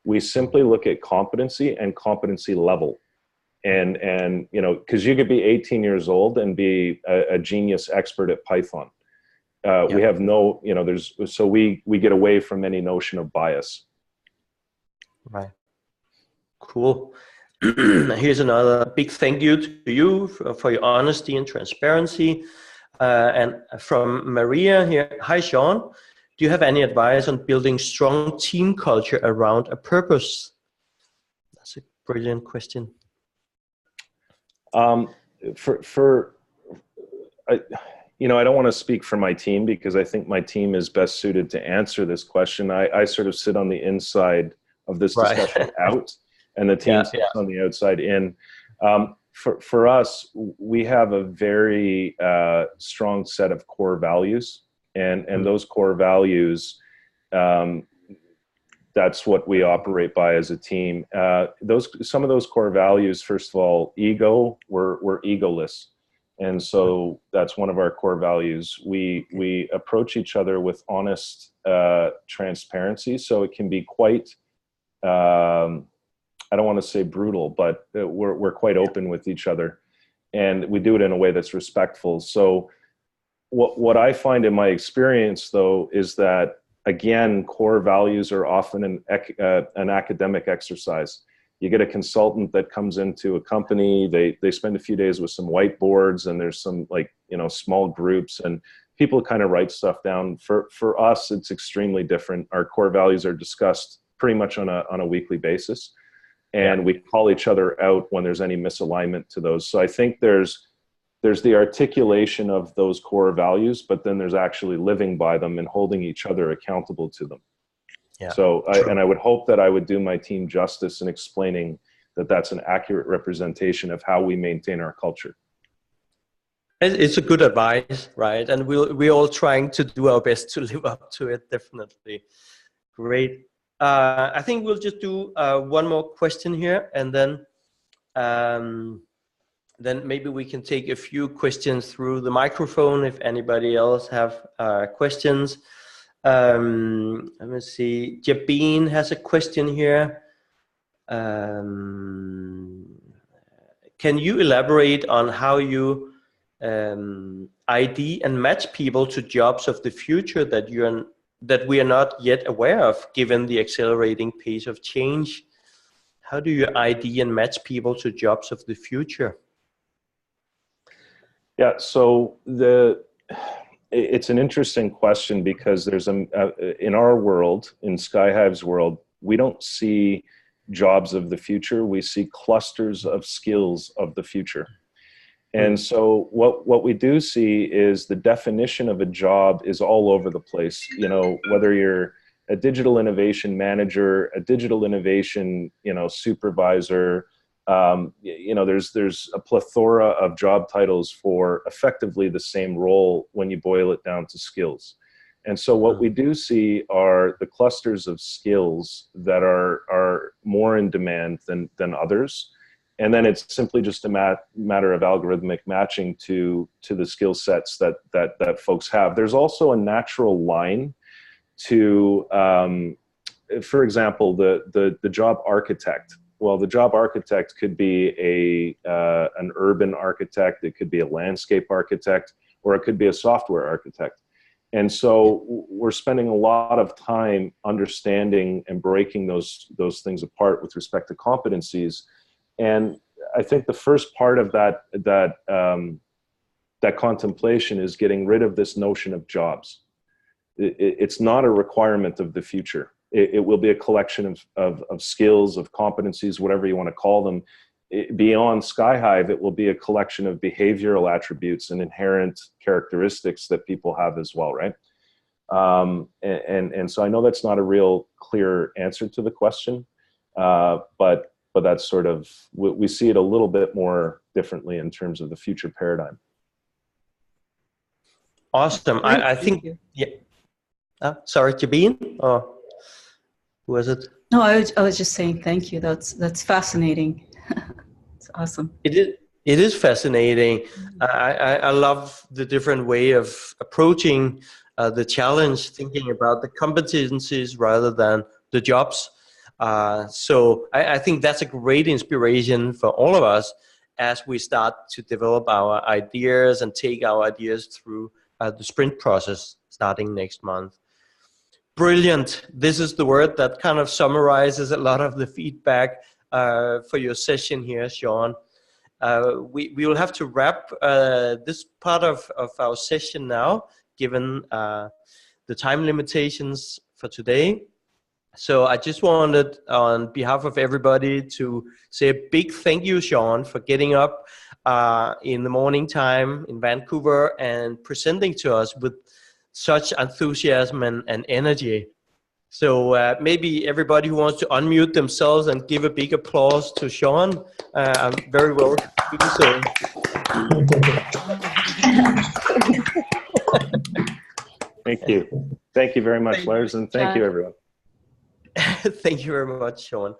We simply look at competency and competency level. And you know, because you could be 18 years old and be a genius expert at Python. We have no, you know, so we get away from any notion of bias. Right. Cool. Here's another big thank you to you for your honesty and transparency. And from Maria here, hi Sean, do you have any advice on building strong team culture around a purpose? That's a brilliant question. You know, I don't want to speak for my team because I think my team is best suited to answer this question. I sort of sit on the inside of this discussion out, and the team sits on the outside in. For us, we have a very strong set of core values, and those core values, that's what we operate by as a team. Some of those core values, first of all, ego, we're egoless. And so that's one of our core values. We approach each other with honest transparency. So it can be quite, I don't want to say brutal, but we're quite open with each other. And we do it in a way that's respectful. So what I find in my experience, though, is that, again, core values are often an academic exercise. You get a consultant that comes into a company, they spend a few days with some whiteboards, and there's some, like, you know, small groups, and people kind of write stuff down. For us, it's extremely different. Our core values are discussed pretty much on a weekly basis, and we call each other out when there's any misalignment to those. So I think there's the articulation of those core values, but then there's actually living by them and holding each other accountable to them. Yeah, so I would hope that I would do my team justice in explaining that that's an accurate representation of how we maintain our culture. It's a good advice, right? And we're all trying to do our best to live up to it, definitely. Great. I think we'll just do one more question here, and then maybe we can take a few questions through the microphone if anybody else have questions. Let me see. Jabin has a question here. Can you elaborate on how you ID and match people to jobs of the future that we are not yet aware of, given the accelerating pace of change? How do you ID and match people to jobs of the future? Yeah, so it's an interesting question because there's in our world, in Skyhive's world, we don't see jobs of the future. We see clusters of skills of the future. And so what we do see is the definition of a job is all over the place. You know, whether you're a digital innovation manager, a digital innovation, you know, supervisor, you know, there's a plethora of job titles for effectively the same role when you boil it down to skills. And so what we do see are the clusters of skills that are more in demand than others. And then it's simply just a matter of algorithmic matching to the skill sets that folks have. There's also a natural line to, for example, the job architect. Well, the job architect could be an urban architect, it could be a landscape architect, or it could be a software architect. And so we're spending a lot of time understanding and breaking those things apart with respect to competencies. And I think the first part of that contemplation is getting rid of this notion of jobs. It's not a requirement of the future. It will be a collection of skills, of competencies, whatever you want to call them. Beyond Skyhive, it will be a collection of behavioral attributes and inherent characteristics that people have as well, right? And so I know that's not a real clear answer to the question, but that's sort of, we see it a little bit more differently in terms of the future paradigm. Awesome. I think, yeah. Sorry, Jabin, or who was it? No, I was just saying thank you. That's fascinating. It's awesome. It is fascinating. I love the different way of approaching the challenge, thinking about the competencies rather than the jobs. So I think that's a great inspiration for all of us as we start to develop our ideas and take our ideas through the sprint process starting next month. Brilliant. This is the word that kind of summarizes a lot of the feedback for your session here, Sean. We will have to wrap this part of our session now, given the time limitations for today. So I just wanted, on behalf of everybody, to say a big thank you, Sean, for getting up in the morning time in Vancouver and presenting to us with such enthusiasm and energy. So maybe everybody who wants to unmute themselves and give a big applause to Sean, I'm very welcome to do so. Thank you. Thank you very much, Lars, and thank you, everyone. Thank you very much, Sean.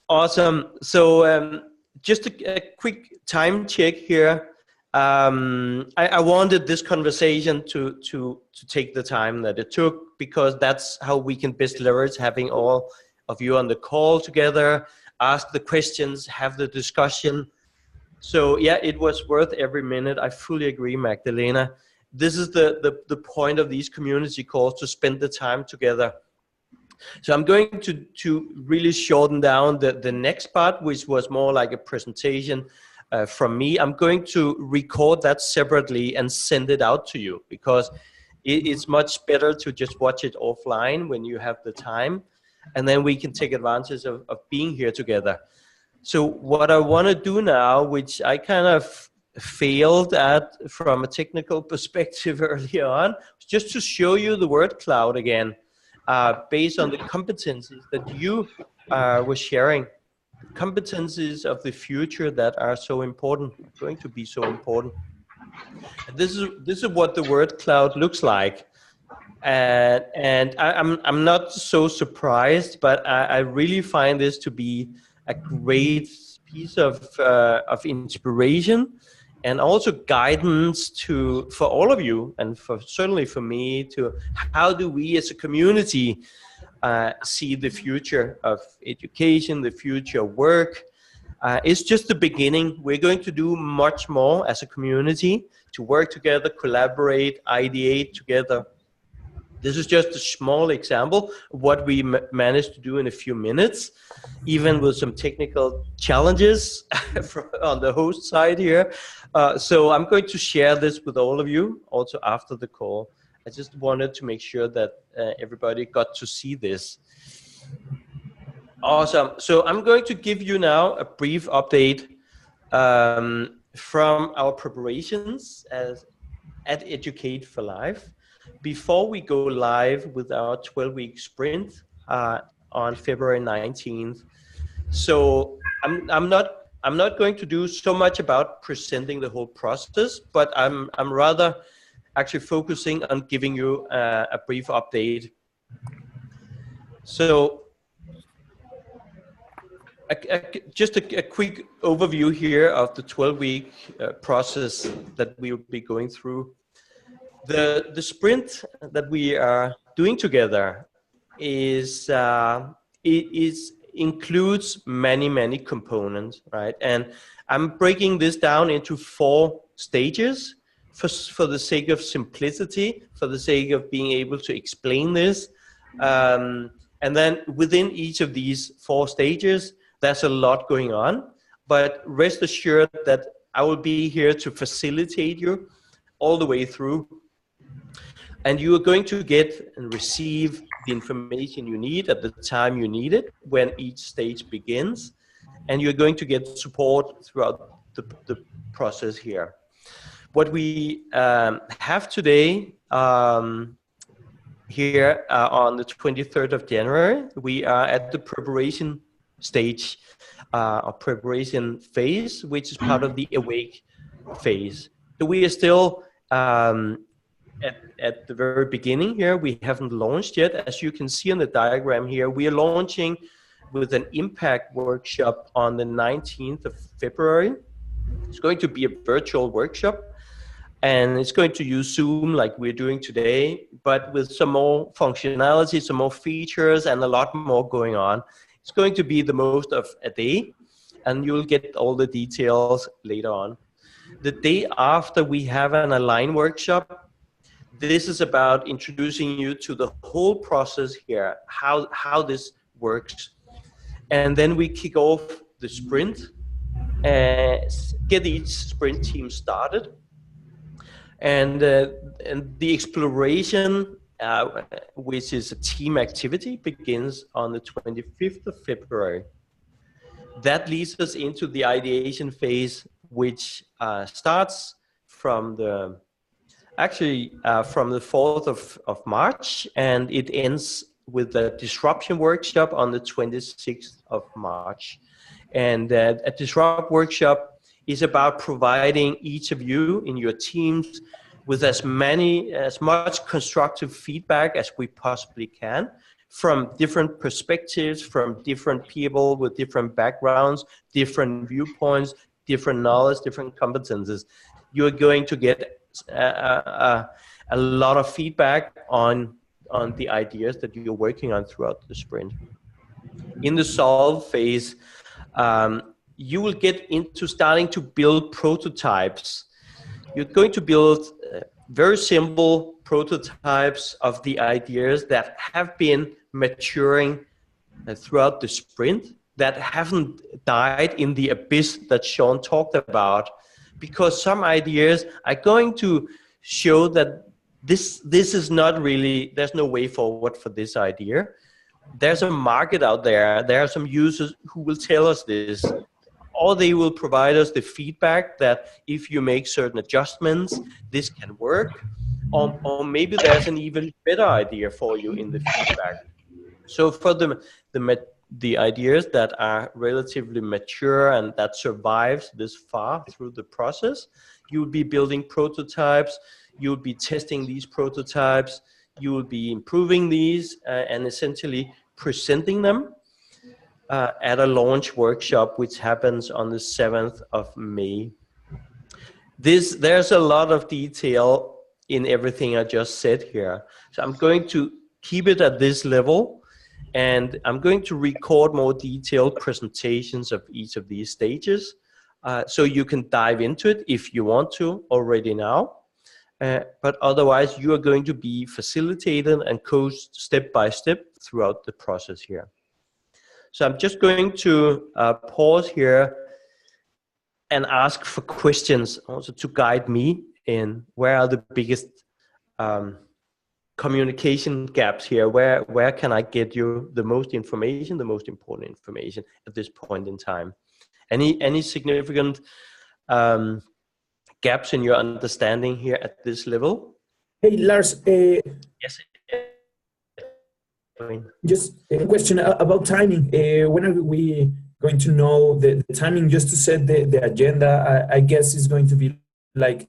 Awesome. So just a quick time check here. I wanted this conversation to take the time that it took, because that's how we can best leverage having all of you on the call together, ask the questions, have the discussion. So yeah, it was worth every minute. I fully agree, Magdalena. This is the point of these community calls, to spend the time together. So I'm going to really shorten down the next part, which was more like a presentation from me. I'm going to record that separately and send it out to you, because it's much better to just watch it offline when you have the time, and then we can take advantage of being here together. So what I want to do now, which I kind of failed at from a technical perspective early on, was just to show you the word cloud again, based on the competencies that you were sharing. Competencies of the future that are so important, going to be so important. And this is what the word cloud looks like, and I'm not so surprised, but I really find this to be a great piece of inspiration, and also guidance for all of you, and certainly for me, to how do we as a community see the future of education, the future of work. It's just the beginning. We're going to do much more as a community, to work together, collaborate, ideate together. This is just a small example of what we managed to do in a few minutes, even with some technical challenges on the host side here. So I'm going to share this with all of you also after the call. I just wanted to make sure that everybody got to see this. Awesome. So I'm going to give you now a brief update from our preparations at Educate4Life before we go live with our 12-week sprint on February 19th. So I'm not going to do so much about presenting the whole process, but I'm rather actually focusing on giving you a brief update. So just a quick overview here of the 12-week process that we will be going through. The sprint that we are doing together includes many components, right? And I'm breaking this down into 4 stages for the sake of simplicity, for the sake of being able to explain this. And then within each of these 4 stages, there's a lot going on. but rest assured that I will be here to facilitate you all the way through. And you are going to get and receive the information you need at the time you need it when each stage begins. And you're going to get support throughout the process here. What we have today here on the 23rd of January, we are at the preparation stage or preparation phase, which is part of the awake phase. So we are still at the very beginning here. We haven't launched yet. As you can see on the diagram here, we are launching with an impact workshop on the 19th of February. It's going to be a virtual workshop, and it's going to use Zoom like we're doing today, but with some more functionality, some more features, and a lot more going on. It's going to be the most of a day, and you'll get all the details later on. The day after, we have an Align workshop. This is about introducing you to the whole process here, how this works. And then we kick off the sprint, get each sprint team started. And the exploration, which is a team activity, begins on the 25th of February. That leads us into the ideation phase, which starts from the 4th of March, and it ends with the disruption workshop on the 26th of March. And a disrupt workshop is about providing each of you in your teams with as much constructive feedback as we possibly can from different perspectives, from different people with different backgrounds, different viewpoints, different knowledge, different competences. You're going to get a lot of feedback on the ideas that you're working on throughout the sprint. In the solve phase, you will get into starting to build prototypes. You're going to build very simple prototypes of the ideas that have been maturing throughout the sprint, that haven't died in the abyss that Sean talked about, because some ideas are going to show that this is not really, there's no way forward for this idea. There's a market out there. There are some users who will tell us this, or they will provide us the feedback that if you make certain adjustments, this can work, or maybe there's an even better idea for you in the feedback. So for the ideas that are relatively mature and that survives this far through the process, you will be building prototypes, you will be testing these prototypes, you will be improving these and essentially presenting them at a launch workshop, which happens on the 7th of May. There's a lot of detail in everything I just said here. So I'm going to keep it at this level, and I'm going to record more detailed presentations of each of these stages, so you can dive into it if you want to already now. But otherwise, you are going to be facilitated and coached step by step throughout the process here. So I'm just going to pause here and ask for questions also to guide me in where are the biggest communication gaps here. Where can I get you the most information, the most important information at this point in time? Any significant gaps in your understanding here at this level? Hey, Lars. Yes. Just a question about timing. When are we going to know the timing, just to set the agenda? I guess it's going to be like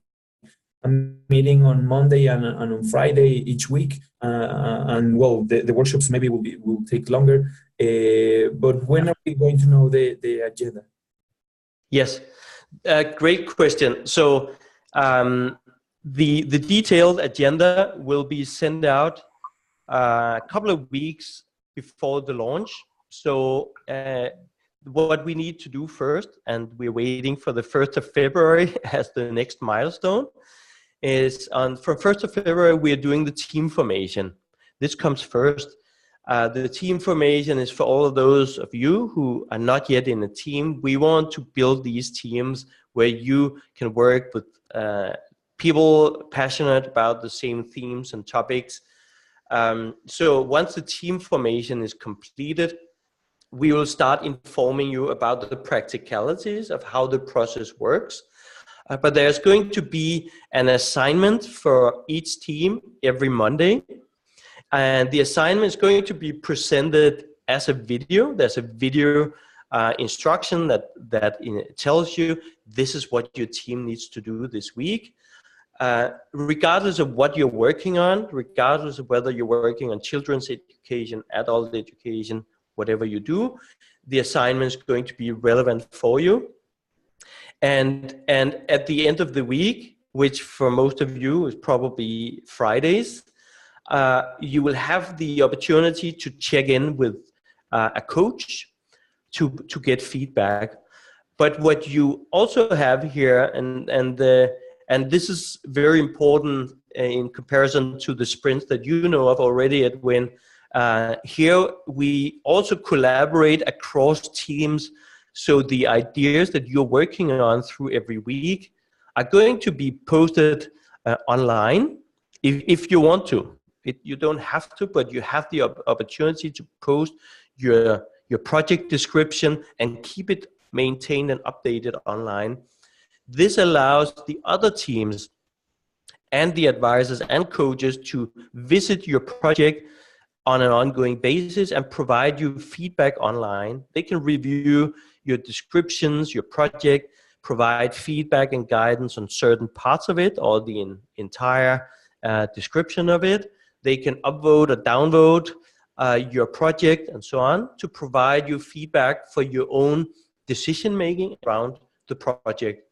a meeting on Monday and on Friday each week. And well, the workshops maybe will take longer. But when are we going to know the agenda? Yes, great question. So the detailed agenda will be sent out a couple of weeks before the launch. So what we need to do first, and we're waiting for the 1st of February as the next milestone, is for 1st of February, we are doing the team formation. This comes first. The team formation is for all of those of you who are not yet in a team. We want to build these teams where you can work with people passionate about the same themes and topics. So once the team formation is completed, we will start informing you about the practicalities of how the process works. But there's going to be an assignment for each team every Monday. And the assignment is going to be presented as a video. There's a video instruction that tells you this is what your team needs to do this week. Regardless of what you're working on, regardless of whether you're working on children's education, adult education, whatever you do, the assignment is going to be relevant for you. And at the end of the week, which for most of you is probably Fridays, you will have the opportunity to check in with a coach to get feedback. But what you also have here, and this is very important in comparison to the sprints that you know of already, Edwin. Here we also collaborate across teams, so the ideas that you're working on through every week are going to be posted online if you want to. You don't have to, but you have the opportunity to post your project description and keep it maintained and updated online. This allows the other teams and the advisors and coaches to visit your project on an ongoing basis and provide you feedback online. They can review your descriptions, your project, provide feedback and guidance on certain parts of it or the entire description of it. They can upvote or downvote your project and so on to provide you feedback for your own decision making around the project.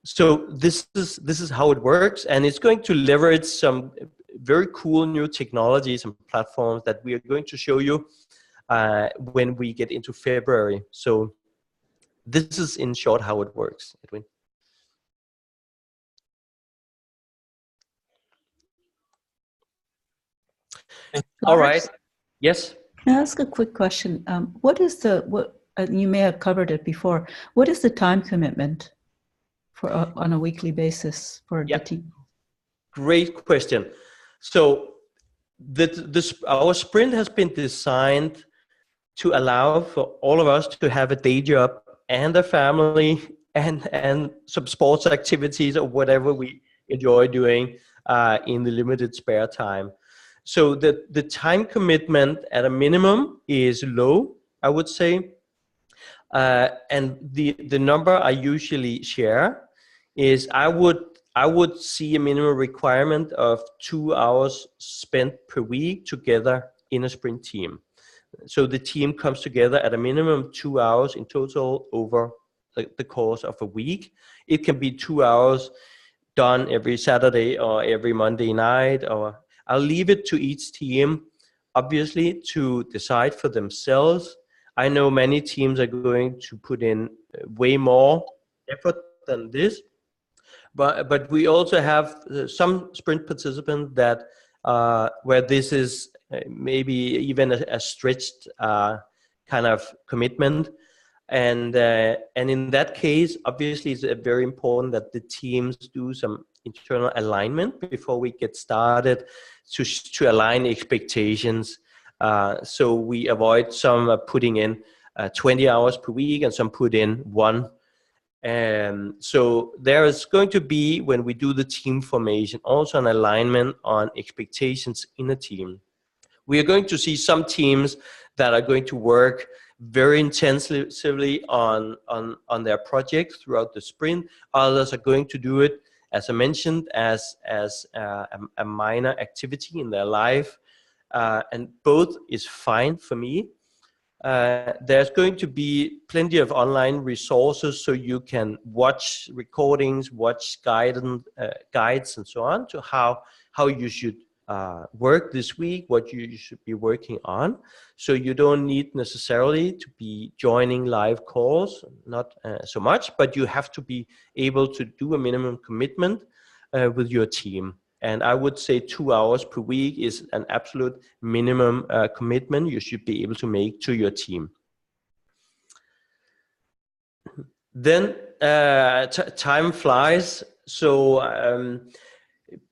So this is how it works, and it's going to leverage some very cool new technologies and platforms that we are going to show you when we get into February. So this is in short how it works, Edwin. All right. Yes. Can I ask a quick question? What is you may have covered it before. What is the time commitment for on a weekly basis for the team? Great question. So our sprint has been designed to allow for all of us to have a day job and a family and some sports activities or whatever we enjoy doing in the limited spare time. So the time commitment at a minimum is low, I would say. And the number I usually share is I would see a minimum requirement of 2 hours spent per week together in a sprint team. So the team comes together at a minimum 2 hours in total over the course of a week. It can be 2 hours done every Saturday or every Monday night, or I'll leave it to each team, obviously, to decide for themselves. I know many teams are going to put in way more effort than this, but we also have some sprint participants that where this is maybe even a stretched kind of commitment. And in that case, obviously, it's very important that the teams do some internal alignment before we get started to align expectations. So we avoid some putting in 20 hours per week and some put in 1. And so there is going to be, when we do the team formation, also an alignment on expectations in a team. We are going to see some teams that are going to work very intensively on their project throughout the sprint. Others are going to do it, as I mentioned, as a minor activity in their life. And both is fine for me. There's going to be plenty of online resources, so you can watch recordings, watch guides and so on, to how you should work this week, what you should be working on. So you don't need necessarily to be joining live calls, not so much, but you have to be able to do a minimum commitment with your team. And I would say 2 hours per week is an absolute minimum commitment you should be able to make to your team. Then time flies, so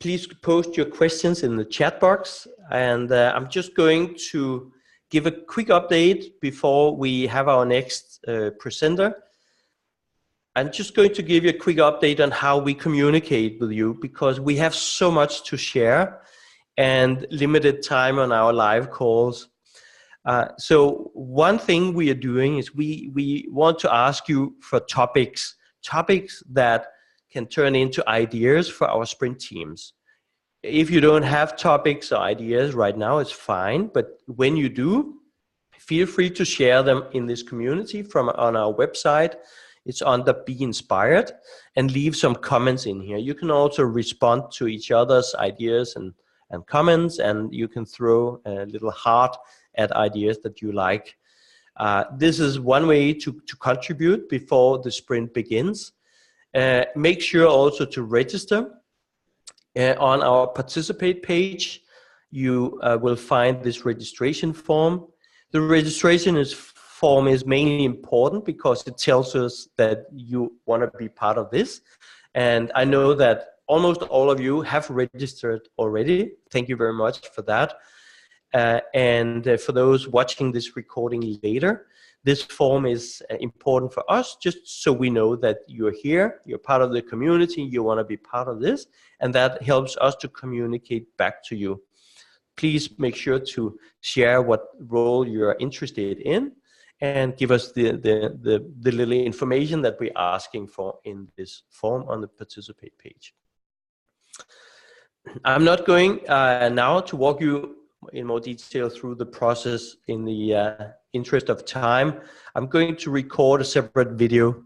please post your questions in the chat box, and I'm just going to give a quick update before we have our next presenter. I'm just going to give you a quick update on how we communicate with you, because we have so much to share and limited time on our live calls. So one thing we are doing is we want to ask you for topics that can turn into ideas for our sprint teams. If you don't have topics or ideas right now, it's fine, but when you do, feel free to share them in this community on our website. It's under Be Inspired, and leave some comments in here. You can also respond to each other's ideas and comments, and you can throw a little heart at ideas that you like. This is one way to contribute before the sprint begins. Make sure also to register. On our participate page, you will find this registration form. The registration form is mainly important because it tells us that you want to be part of this. And I know that almost all of you have registered already. Thank you very much for that. And for those watching this recording later, this form is important for us, just so we know that you're here, you're part of the community, you want to be part of this, and that helps us to communicate back to you. Please make sure to share what role you're interested in, and give us the little information that we're asking for in this form on the participate page. I'm not going now to walk you in more detail through the process in the interest of time. I'm going to record a separate video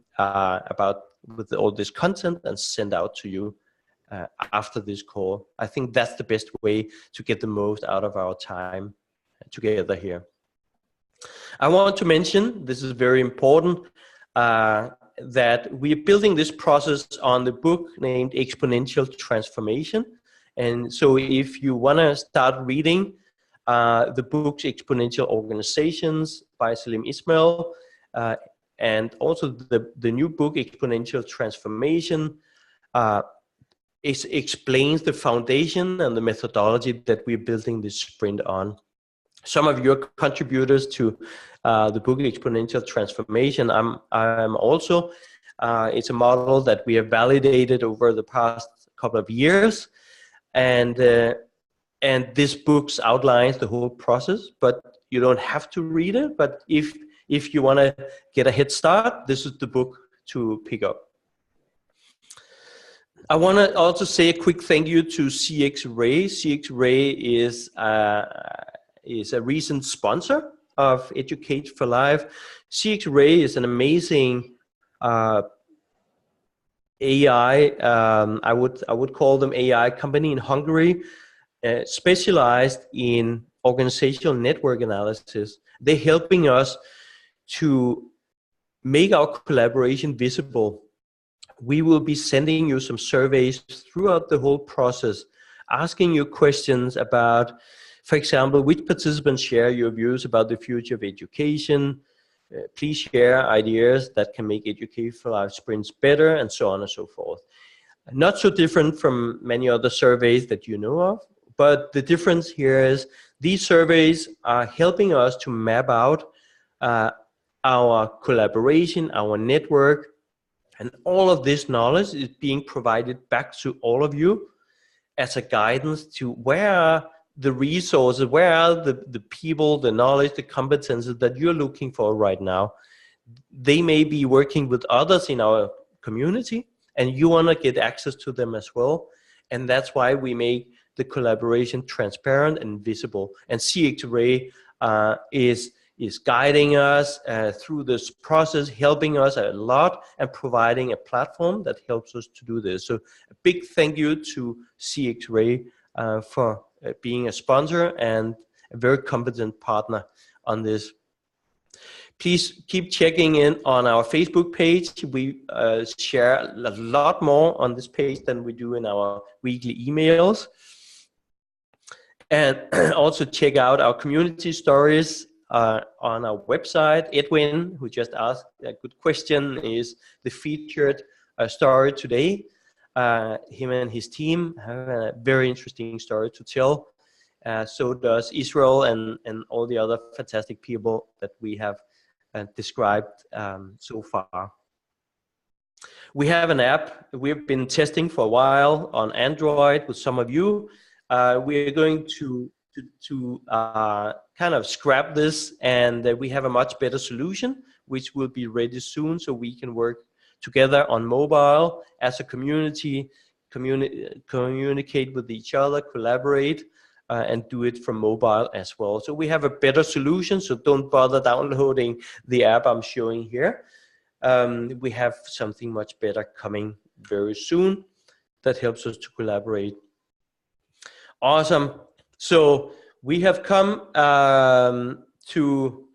with all this content and send out to you after this call. I think that's the best way to get the most out of our time together here. I want to mention, this is very important, that we're building this process on the book named Exponential Transformation. And so if you want to start reading the book's Exponential Organizations by Salim Ismail, and also the new book, Exponential Transformation, explains the foundation and the methodology that we're building this sprint on. Some of your contributors to the book Exponential Transformation, I'm also, it's a model that we have validated over the past couple of years, and this book outlines the whole process, but you don't have to read it. But if you want to get a head start, this is the book to pick up. I want to also say a quick thank you to CX Ray. CX Ray is a recent sponsor of Educate4Life. CX Ray is an amazing AI, I would call them AI company in Hungary, specialized in organizational network analysis. They're helping us to make our collaboration visible. We will be sending you some surveys throughout the whole process, asking you questions about, for example, which participants share your views about the future of education. Please share ideas that can make Educate4Life sprints better, and so on and so forth. Not so different from many other surveys that you know of, but the difference here is these surveys are helping us to map out our collaboration, our network, and all of this knowledge is being provided back to all of you as a guidance to where are the resources, where are the people, the knowledge, the competences that you're looking for right now. They may be working with others in our community, and you want to get access to them as well. And that's why we make the collaboration transparent and visible. And CX Ray is guiding us through this process, helping us a lot, and providing a platform that helps us to do this. So a big thank you to CX Ray for being a sponsor and a very competent partner on this. Please keep checking in on our Facebook page. We share a lot more on this page than we do in our weekly emails. And also check out our community stories on our website. Edwin, who just asked a good question, is the featured story today. Him and his team have a very interesting story to tell. So does Israel and all the other fantastic people that we have described so far. We have an app we've been testing for a while on Android with some of you. We are going to kind of scrap this, and we have a much better solution which will be ready soon, so we can work together on mobile as a community, communicate with each other, collaborate, and do it from mobile as well. So we have a better solution, so don't bother downloading the app I'm showing here. We have something much better coming very soon that helps us to collaborate. Awesome. So we have come to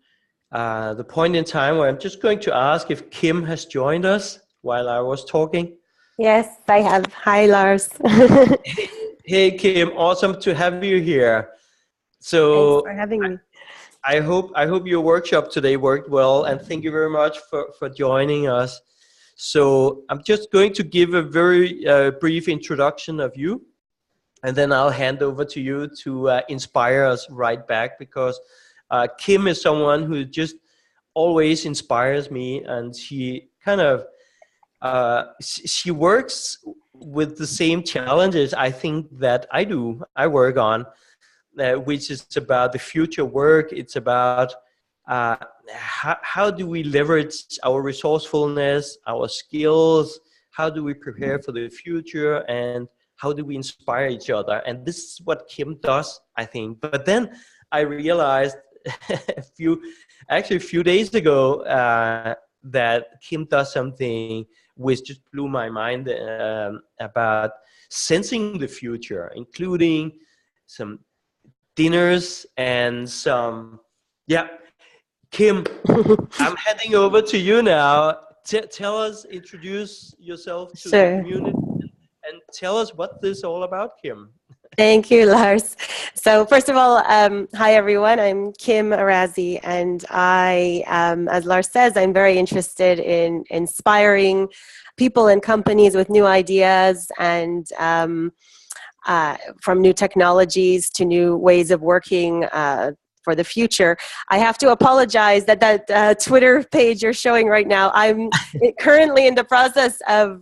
the point in time where I'm just going to ask if Kim has joined us while I was talking. Yes, I have. Hi, Lars. Hey, Kim. Awesome to have you here. So Thanks for having me. I hope your workshop today worked well, and thank you very much for joining us. So I'm just going to give a very brief introduction of you, and then I'll hand over to you to inspire us right back, because Kim is someone who just always inspires me, and she kind of she works with the same challenges I think that I work on, which is about the future work. It's about how do we leverage our resourcefulness, our skills, how do we prepare for the future, and how do we inspire each other. And this is what Kim does, I think. But then I realized a few days ago that Kim does something which just blew my mind about sensing the future, including some dinners and some, yeah. Kim, I'm heading over to you now. Tell us, introduce yourself to the community, and tell us what this is all about, Kim. Thank you, Lars. So first of all, hi everyone, I'm Kim Arazi, and I, as Lars says, I'm very interested in inspiring people and companies with new ideas, and from new technologies to new ways of working for the future. I have to apologize that Twitter page you're showing right now, I'm currently in the process of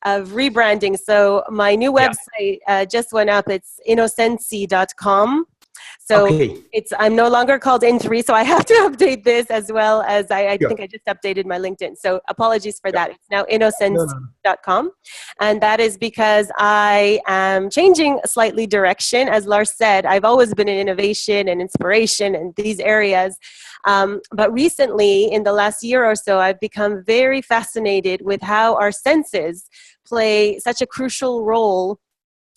rebranding. So my new website just went up. It's innocency.com. So I'm no longer called In3, so I have to update this, as well as I think I just updated my LinkedIn. So apologies for that. It's now innocency.com. And that is because I am changing slightly direction. As Lars said, I've always been in innovation and inspiration in these areas. But recently, in the last year or so, I've become very fascinated with how our senses play such a crucial role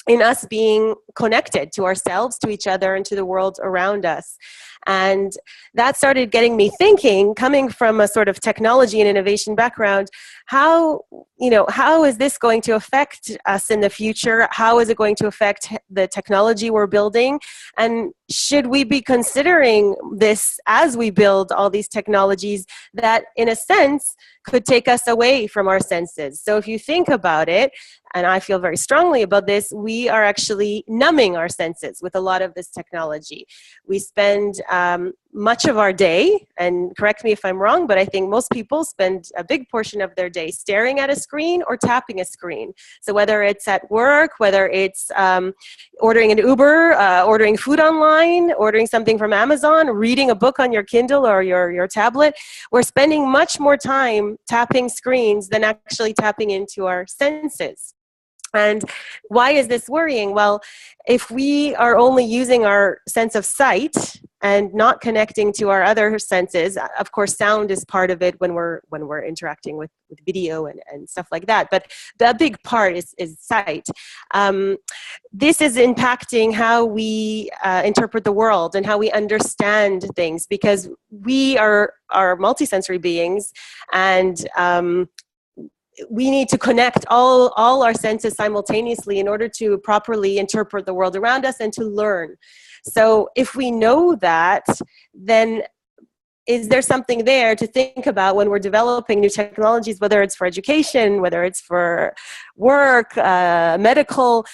in us being connected to ourselves, to each other, and to the world around us. And that started getting me thinking, coming from a sort of technology and innovation background, how is this going to affect us in the future? How is it going to affect the technology we're building? And should we be considering this as we build all these technologies that, in a sense, could take us away from our senses? So if you think about it, and I feel very strongly about this, we are actually numbing our senses with a lot of this technology. We spend much of our day, and correct me if I'm wrong, but I think most people spend a big portion of their day staring at a screen or tapping a screen. So whether it's at work, whether it's ordering an Uber, ordering food online, ordering something from Amazon, reading a book on your Kindle or your tablet, we're spending much more time tapping screens than actually tapping into our senses. And why is this worrying? Well, if we are only using our sense of sight and not connecting to our other senses. Of course, sound is part of it when we're interacting with video and stuff like that. But the big part is sight. This is impacting how we interpret the world and how we understand things, because we are multisensory beings, and we need to connect all our senses simultaneously in order to properly interpret the world around us and to learn. So if we know that, then is there something there to think about when we're developing new technologies, whether it's for education, whether it's for work, medical?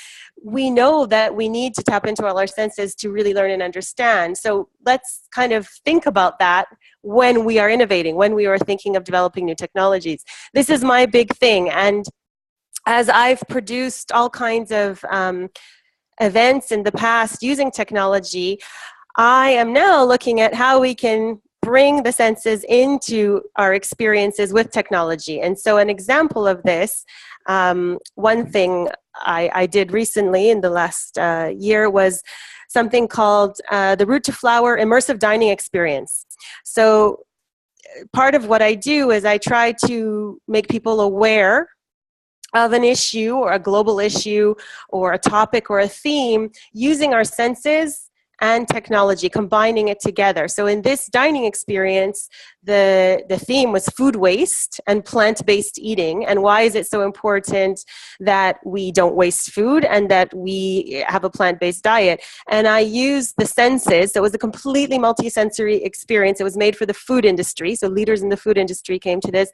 We know that we need to tap into all our senses to really learn and understand. So let's kind of think about that when we are innovating, when we are thinking of developing new technologies. This is my big thing. And as I've produced all kinds of events in the past using technology, I am now looking at how we can bring the senses into our experiences with technology. And so an example of this, one thing I did recently in the last year was something called the Route to Flower Immersive Dining Experience. So part of what I do is I try to make people aware of an issue or a global issue or a topic or a theme using our senses and technology, combining it together. So in this dining experience, the theme was food waste and plant-based eating, and why is it so important that we don't waste food and that we have a plant-based diet. And I used the senses, so it was a completely multi-sensory experience. It was made for the food industry, so leaders in the food industry came to this.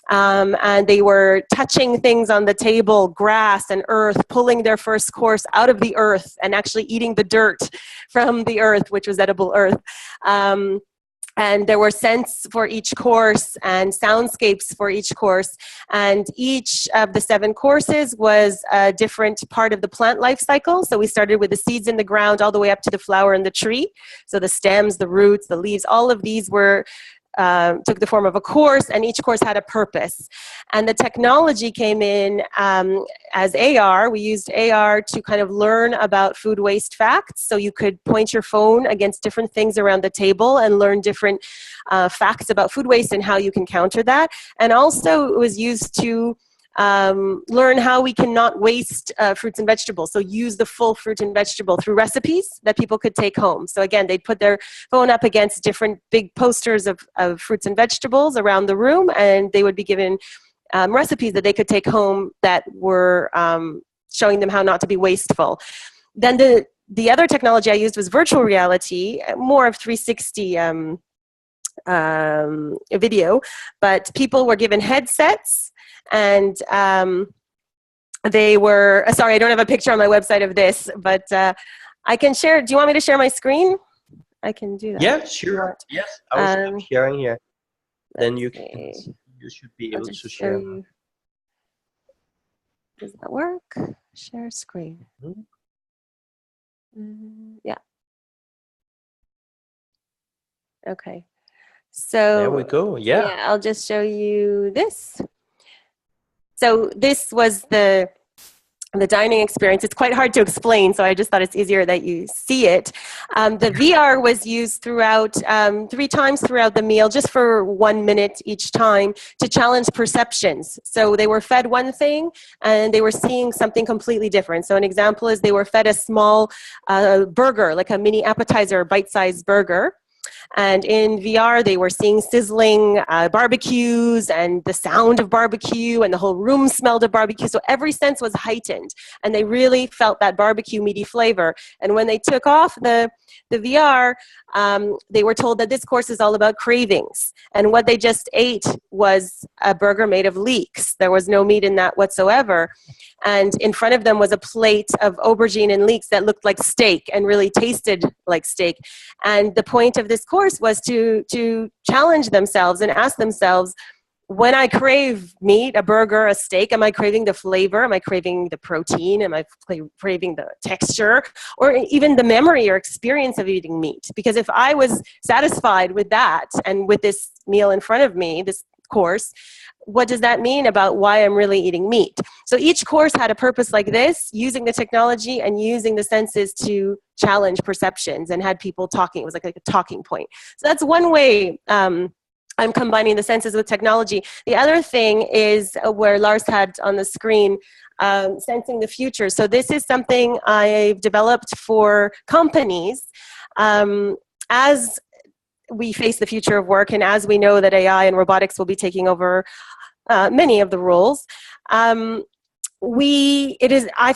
And they were touching things on the table, grass and earth, pulling their first course out of the earth and actually eating the dirt from the earth, which was edible earth. And there were scents for each course and soundscapes for each course. And each of the 7 courses was a different part of the plant life cycle. So we started with the seeds in the ground all the way up to the flower in the tree. So the stems, the roots, the leaves, all of these were took the form of a course, and each course had a purpose. And the technology came in as AR. We used AR to kind of learn about food waste facts. So you could point your phone against different things around the table and learn different facts about food waste and how you can counter that. And also it was used to learn how we cannot waste fruits and vegetables. So use the full fruit and vegetable through recipes that people could take home. So again, they'd put their phone up against different big posters of fruits and vegetables around the room, and they would be given recipes that they could take home that were showing them how not to be wasteful. Then the other technology I used was virtual reality, more of 360 video, but people were given headsets. And they were, sorry, I don't have a picture on my website of this, but I can share. Do you want me to share my screen? I can do that. Yeah, sure. Yes, I was sharing here. Then you should be able to share. Does that work? Share screen. Yeah. Okay. So there we go. Yeah. I'll just show you this. So this was the dining experience. It's quite hard to explain, so I just thought it's easier that you see it. The VR was used throughout, 3 times throughout the meal, just for 1 minute each time, to challenge perceptions. So they were fed one thing, and they were seeing something completely different. So an example is they were fed a small burger, like a mini appetizer, bite-sized burger. And in VR, they were seeing sizzling barbecues and the sound of barbecue, and the whole room smelled of barbecue. So every sense was heightened, and they really felt that barbecue meaty flavor. And when they took off the VR, they were told that this course is all about cravings. And what they just ate was a burger made of leeks. There was no meat in that whatsoever. And in front of them was a plate of aubergine and leeks that looked like steak and really tasted like steak. And the point of this course was to challenge themselves and ask themselves, when I crave meat, a burger, a steak, am I craving the flavor? Am I craving the protein? Am I craving the texture? Or even the memory or experience of eating meat? Because if I was satisfied with that, and with this meal in front of me, this course, what does that mean about why I'm really eating meat? So each course had a purpose like this, using the technology and using the senses to challenge perceptions, and had people talking. It was like a talking point. So that's one way I'm combining the senses with technology. The other thing is where Lars had on the screen, sensing the future. So this is something I've developed for companies. As we face the future of work, and as we know that AI and robotics will be taking over many of the roles, I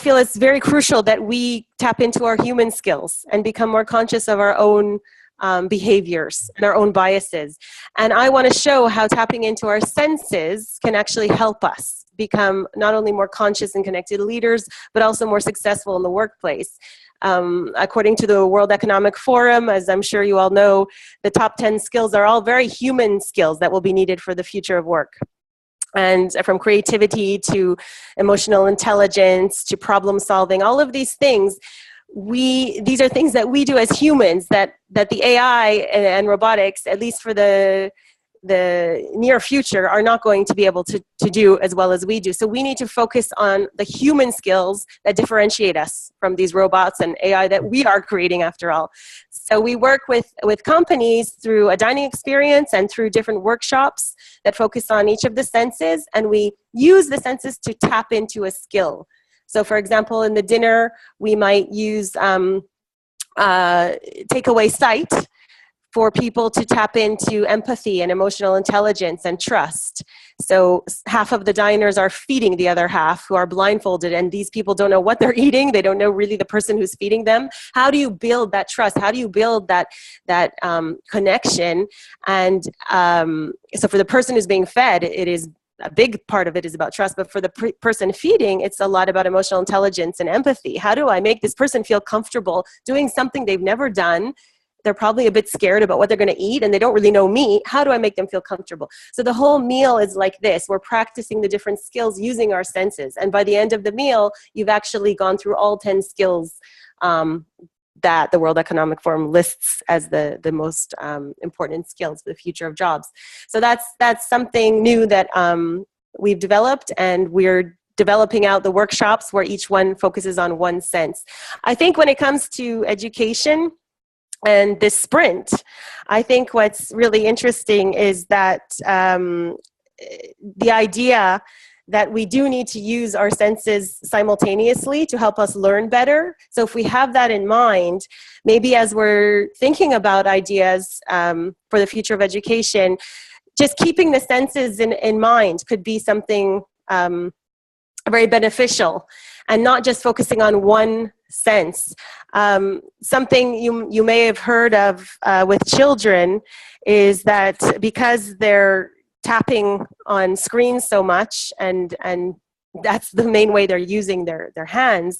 feel it's very crucial that we tap into our human skills and become more conscious of our own behaviors and our own biases. And I want to show how tapping into our senses can actually help us become not only more conscious and connected leaders, but also more successful in the workplace. According to the World Economic Forum, as I'm sure you all know, the top 10 skills are all very human skills that will be needed for the future of work. And from creativity to emotional intelligence to problem solving, all of these things, these are things that we do as humans that the AI and robotics, at least for the near future, are not going to be able to do as well as we do. So we need to focus on the human skills that differentiate us from these robots and AI that we are creating after all. So we work with companies through a dining experience and through different workshops that focus on each of the senses, and we use the senses to tap into a skill. So for example, in the dinner, we might use takeaway sight for people to tap into empathy and emotional intelligence and trust. So half of the diners are feeding the other half, who are blindfolded, and these people don't know what they're eating. They don't know really the person who's feeding them. How do you build that trust? How do you build that connection? And so for the person who's being fed, it is a big part of it is about trust, but for the person feeding, it's a lot about emotional intelligence and empathy. How do I make this person feel comfortable doing something they've never done? They're probably a bit scared about what they're going to eat, and they don't really know me. How do I make them feel comfortable? So the whole meal is like this. We're practicing the different skills using our senses. And by the end of the meal, you've actually gone through all 10 skills that the World Economic Forum lists as the most important skills for the future of jobs. So that's something new that we've developed, and we're developing out the workshops where each one focuses on one sense. I think when it comes to education, and this sprint, I think what's really interesting is that the idea that we do need to use our senses simultaneously to help us learn better. So if we have that in mind, maybe as we're thinking about ideas for the future of education, just keeping the senses in mind could be something very beneficial, and not just focusing on one sense. Something you may have heard of with children is that because they're tapping on screens so much, and that's the main way they're using their hands,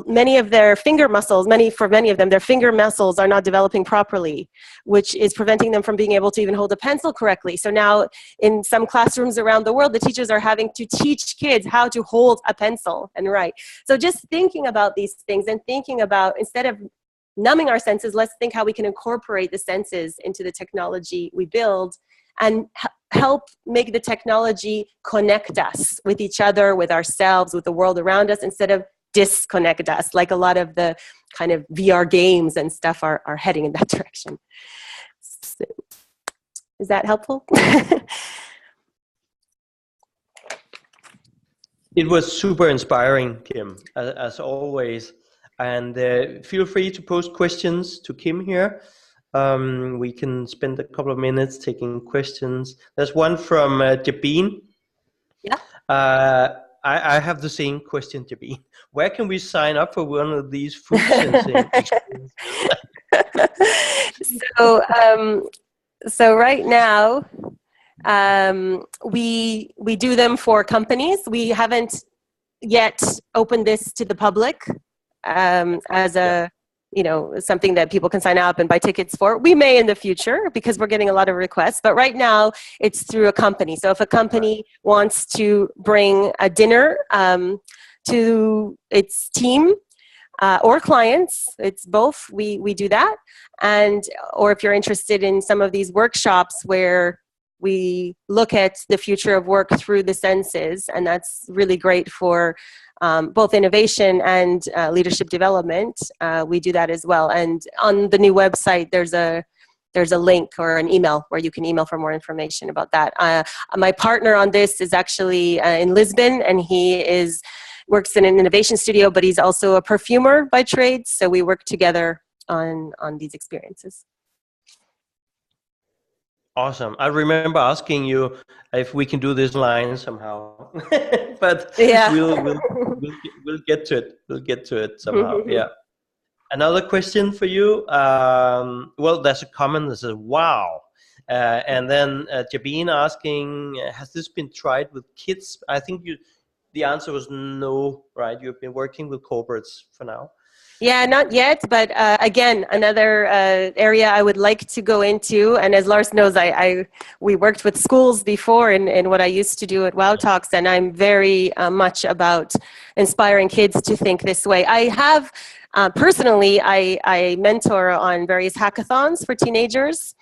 many of their finger muscles, for many of them, their finger muscles are not developing properly, which is preventing them from being able to even hold a pencil correctly. So now in some classrooms around the world, the teachers are having to teach kids how to hold a pencil and write. So just thinking about these things, and thinking about, instead of numbing our senses, let's think how we can incorporate the senses into the technology we build, and help make the technology connect us with each other, with ourselves, with the world around us, instead of disconnect us, like a lot of the kind of VR games and stuff are heading in that direction. So, is that helpful? It was super inspiring, Kim, as always. And feel free to post questions to Kim here. We can spend a couple of minutes taking questions. There's one from Jabeen. Yeah. I have the same question, Jabeen. Where can we sign up for one of these food sensing experiences? So right now, we do them for companies. We haven't yet opened this to the public as a something that people can sign up and buy tickets for. We may in the future, because we're getting a lot of requests, but right now it's through a company. So if a company wants to bring a dinner to its team or clients, it's both, we do that. Or if you're interested in some of these workshops where we look at the future of work through the senses, and that's really great for both innovation and leadership development. We do that as well. And on the new website, there's a link or an email where you can email for more information about that. My partner on this is actually in Lisbon, and he works in an innovation studio, but he's also a perfumer by trade. So we work together on these experiences. Awesome. I remember asking you if we can do this line somehow, but Yeah. we'll get to it. We'll get to it somehow. Yeah. Another question for you. Well, there's a comment that says, wow. And then Jabin asking, has this been tried with kids? I think the answer was no, right? You've been working with corporates for now. Yeah, not yet, but again, another area I would like to go into. And as Lars knows, we worked with schools before in what I used to do at Wow Talks, and I'm very much about inspiring kids to think this way. I have, personally, I mentor on various hackathons for teenagers.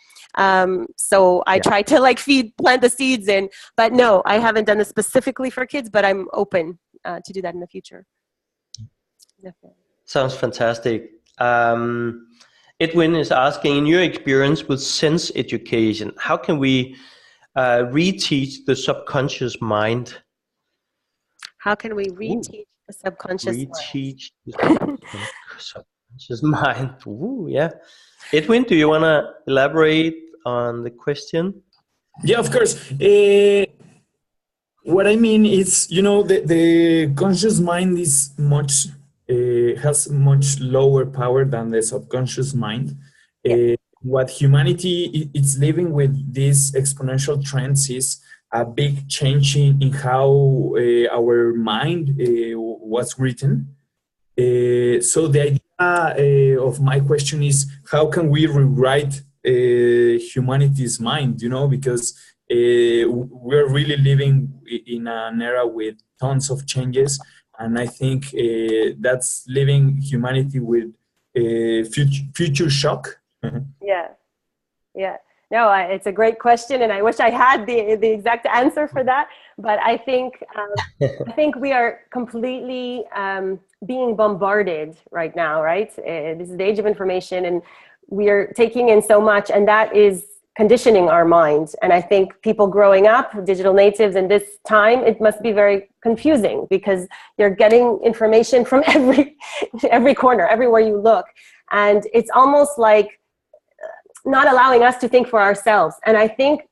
So I try to plant the seeds in, but no, I haven't done this specifically for kids, but I'm open to do that in the future. Definitely. Sounds fantastic. Edwin is asking, in your experience with sense education, how can we reteach the subconscious mind? How can we reteach the subconscious mind? Reteach the subconscious mind. Ooh, yeah. Edwin, do you want to elaborate on the question? Yeah, of course. What I mean is, the conscious mind is has much lower power than the subconscious mind. What humanity is living with these exponential trends is a big change in how our mind was written. So the idea of my question is, how can we rewrite humanity's mind, because we're really living in an era with tons of changes. And I think that's leaving humanity with future shock. Yeah. No, it's a great question, and I wish I had the exact answer for that. But I think we are completely being bombarded right now. Right, this is the age of information, and we are taking in so much, and that is conditioning our mind. And I think people growing up, digital natives in this time, it must be very confusing because you're getting information from every corner, everywhere you look. And it's almost like not allowing us to think for ourselves. And I think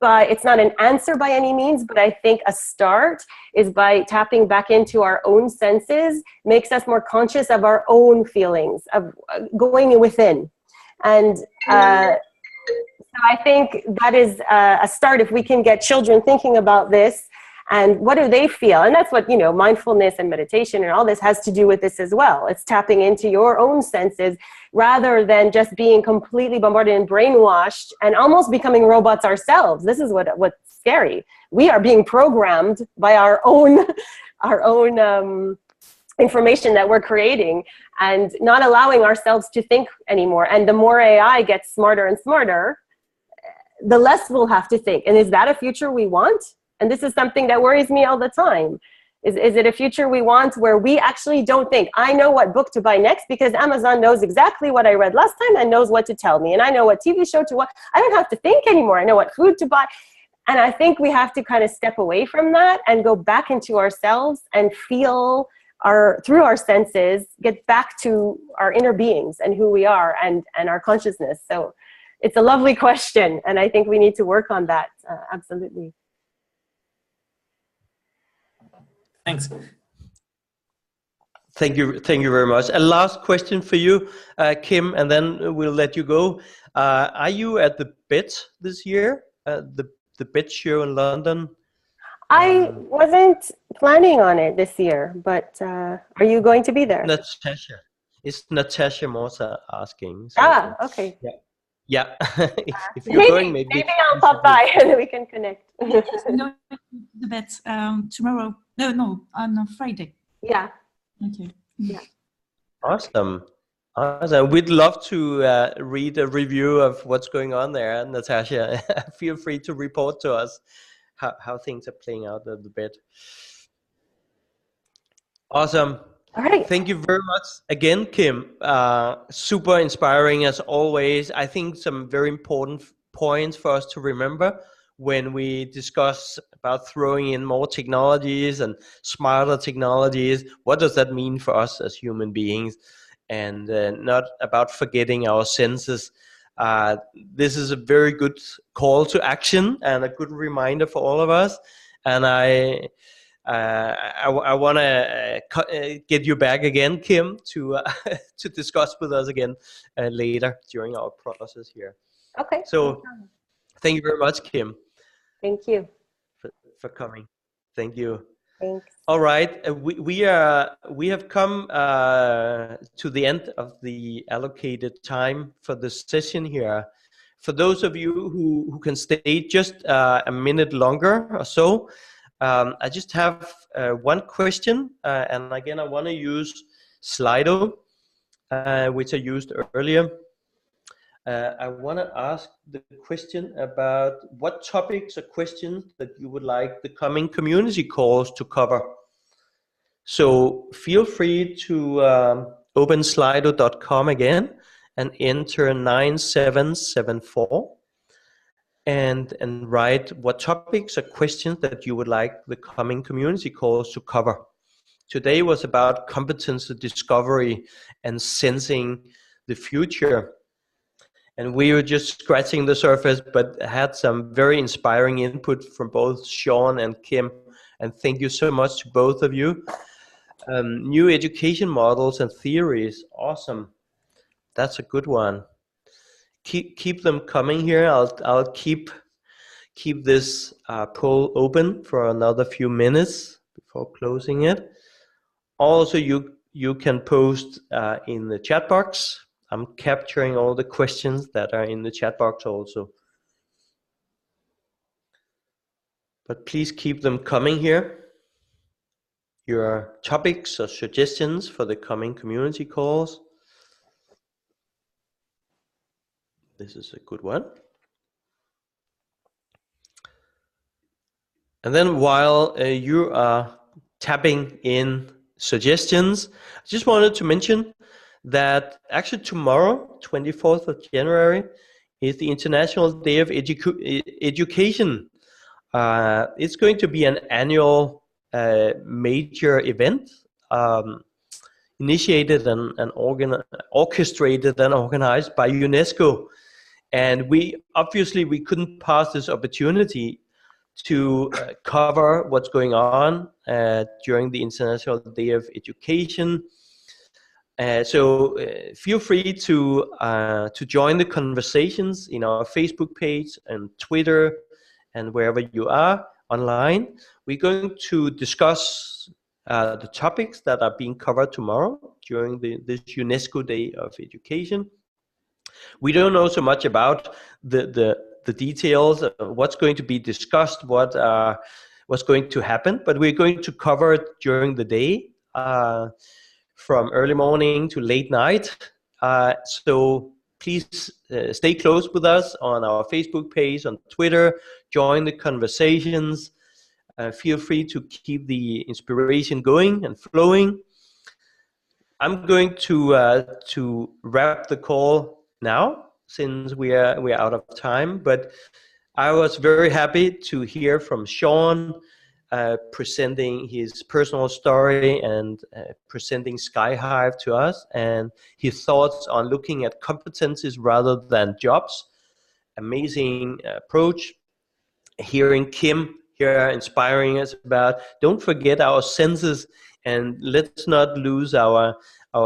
it's not an answer by any means, but I think a start is by tapping back into our own senses, makes us more conscious of our own feelings, of going within. And so I think that is a start. If we can get children thinking about this and what do they feel? And that's what, mindfulness and meditation and all this has to do with this as well. It's tapping into your own senses rather than just being completely bombarded and brainwashed and almost becoming robots ourselves. This is what's scary. We are being programmed by our own information that we're creating and not allowing ourselves to think anymore. And the more AI gets smarter and smarter, the less we'll have to think. And is that a future we want? And this is something that worries me all the time. Is it a future we want where we actually don't think, I know what book to buy next because Amazon knows exactly what I read last time and knows what to tell me. And I know what TV show to watch. I don't have to think anymore. I know what food to buy. And I think we have to kind of step away from that and go back into ourselves and feel through our senses, get back to our inner beings and who we are and our consciousness. So it's a lovely question. And I think we need to work on that. Absolutely. Thanks. Thank you very much. A last question for you, Kim, and then we'll let you go. Are you at the BET this year? The BET show in London? I wasn't planning on it this year, but are you going to be there? Natasha. It's Natasha Morsa asking. So, okay. Yeah. If you're going, maybe I'll pop by and we can connect. No, the BET tomorrow. No, on Friday. Yeah. Okay. Yeah. Awesome. Awesome. We'd love to read a review of what's going on there, Natasha. Feel free to report to us how things are playing out a bit. Awesome. All right. Thank you very much again, Kim. Super inspiring as always. I think some very important points for us to remember when we discuss about throwing in more technologies and smarter technologies. What does that mean for us as human beings? And not about forgetting our senses. This is a very good call to action and a good reminder for all of us. And I want to get you back again, Kim, to to discuss with us again later during our process here. Okay. So thank you very much, Kim. Thank you. For coming. Thank you. Thanks. All right, we have come to the end of the allocated time for this session here. For those of you who can stay just a minute longer or so, I just have one question, and again I want to use Slido, which I used earlier. I want to ask the question about what topics or questions that you would like the coming community calls to cover. So feel free to open slido.com again and enter 9774 and write what topics or questions that you would like the coming community calls to cover. Today was about competency discovery and sensing the future. And we were just scratching the surface, but had some very inspiring input from both Sean and Kim. And thank you so much to both of you. New education models and theories, awesome. That's a good one. Keep them coming here. I'll keep this poll open for another few minutes before closing it. Also, you can post in the chat box. I'm capturing all the questions that are in the chat box also. But please keep them coming here. Your topics or suggestions for the coming community calls. This is a good one. And then while you are tapping in suggestions, I just wanted to mention that actually tomorrow, 24th of January, is the International Day of Education. It's going to be an annual major event initiated and orchestrated and organized by UNESCO. And we couldn't pass this opportunity to cover what's going on during the International Day of Education. So feel free to join the conversations in our Facebook page and Twitter and wherever you are online. We're going to discuss the topics that are being covered tomorrow during this UNESCO Day of Education. We don't know so much about the details of what's going to be discussed, what's going to happen, but we're going to cover it during the day, from early morning to late night. So please stay close with us on our Facebook page, on Twitter, join the conversations. Feel free to keep the inspiration going and flowing. I'm going to wrap the call now, since we are out of time, but I was very happy to hear from Sean presenting his personal story and presenting Skyhive to us, and his thoughts on looking at competencies rather than jobs. Amazing approach. Hearing Kim here inspiring us about don't forget our senses and let's not lose our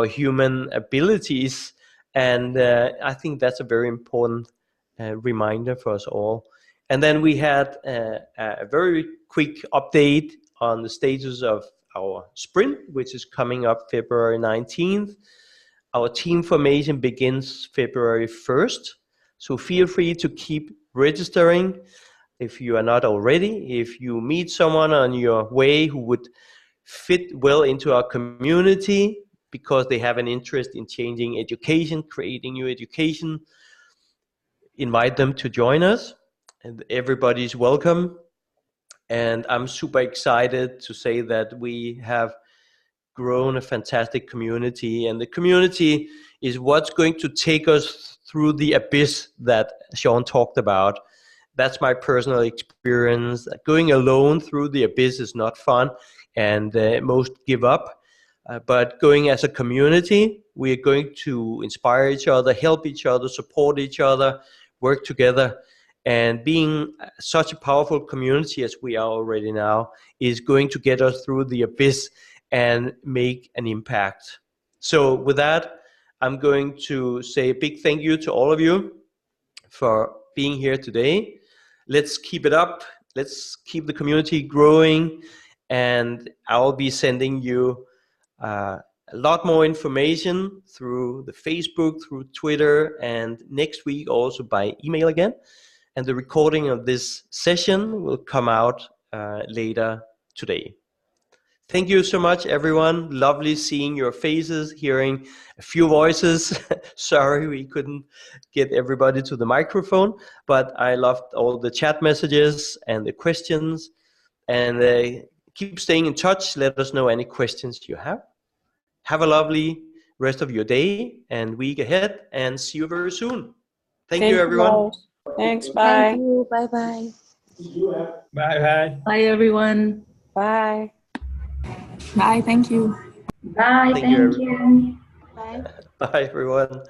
human abilities. And I think that's a very important reminder for us all. And then we had a very quick update on the status of our sprint, which is coming up February 19th. Our team formation begins February 1st. So feel free to keep registering if you are not already. If you meet someone on your way who would fit well into our community, because they have an interest in changing education, creating new education, invite them to join us. And everybody's welcome. And I'm super excited to say that we have grown a fantastic community, and the community is what's going to take us through the abyss that Sean talked about. That's my personal experience. Going alone through the abyss is not fun, and most give up. But going as a community, we are going to inspire each other, help each other, support each other, work together. And being such a powerful community as we are already now is going to get us through the abyss and make an impact. So with that, I'm going to say a big thank you to all of you for being here today. Let's keep it up. Let's keep the community growing. And I'll be sending you a lot more information through the Facebook, through Twitter, and next week also by email again. And the recording of this session will come out later today. Thank you so much, everyone. Lovely seeing your faces, hearing a few voices. Sorry we couldn't get everybody to the microphone, but I loved all the chat messages and the questions. And keep staying in touch. Let us know any questions you have. Have a lovely rest of your day and week ahead, and see you very soon. Thank you, everyone. Thanks. Bye. Thank you. Bye-bye. Bye bye. Bye, everyone. Bye. Bye, thank you. Bye, Thank thank you. you. Bye. Bye, everyone.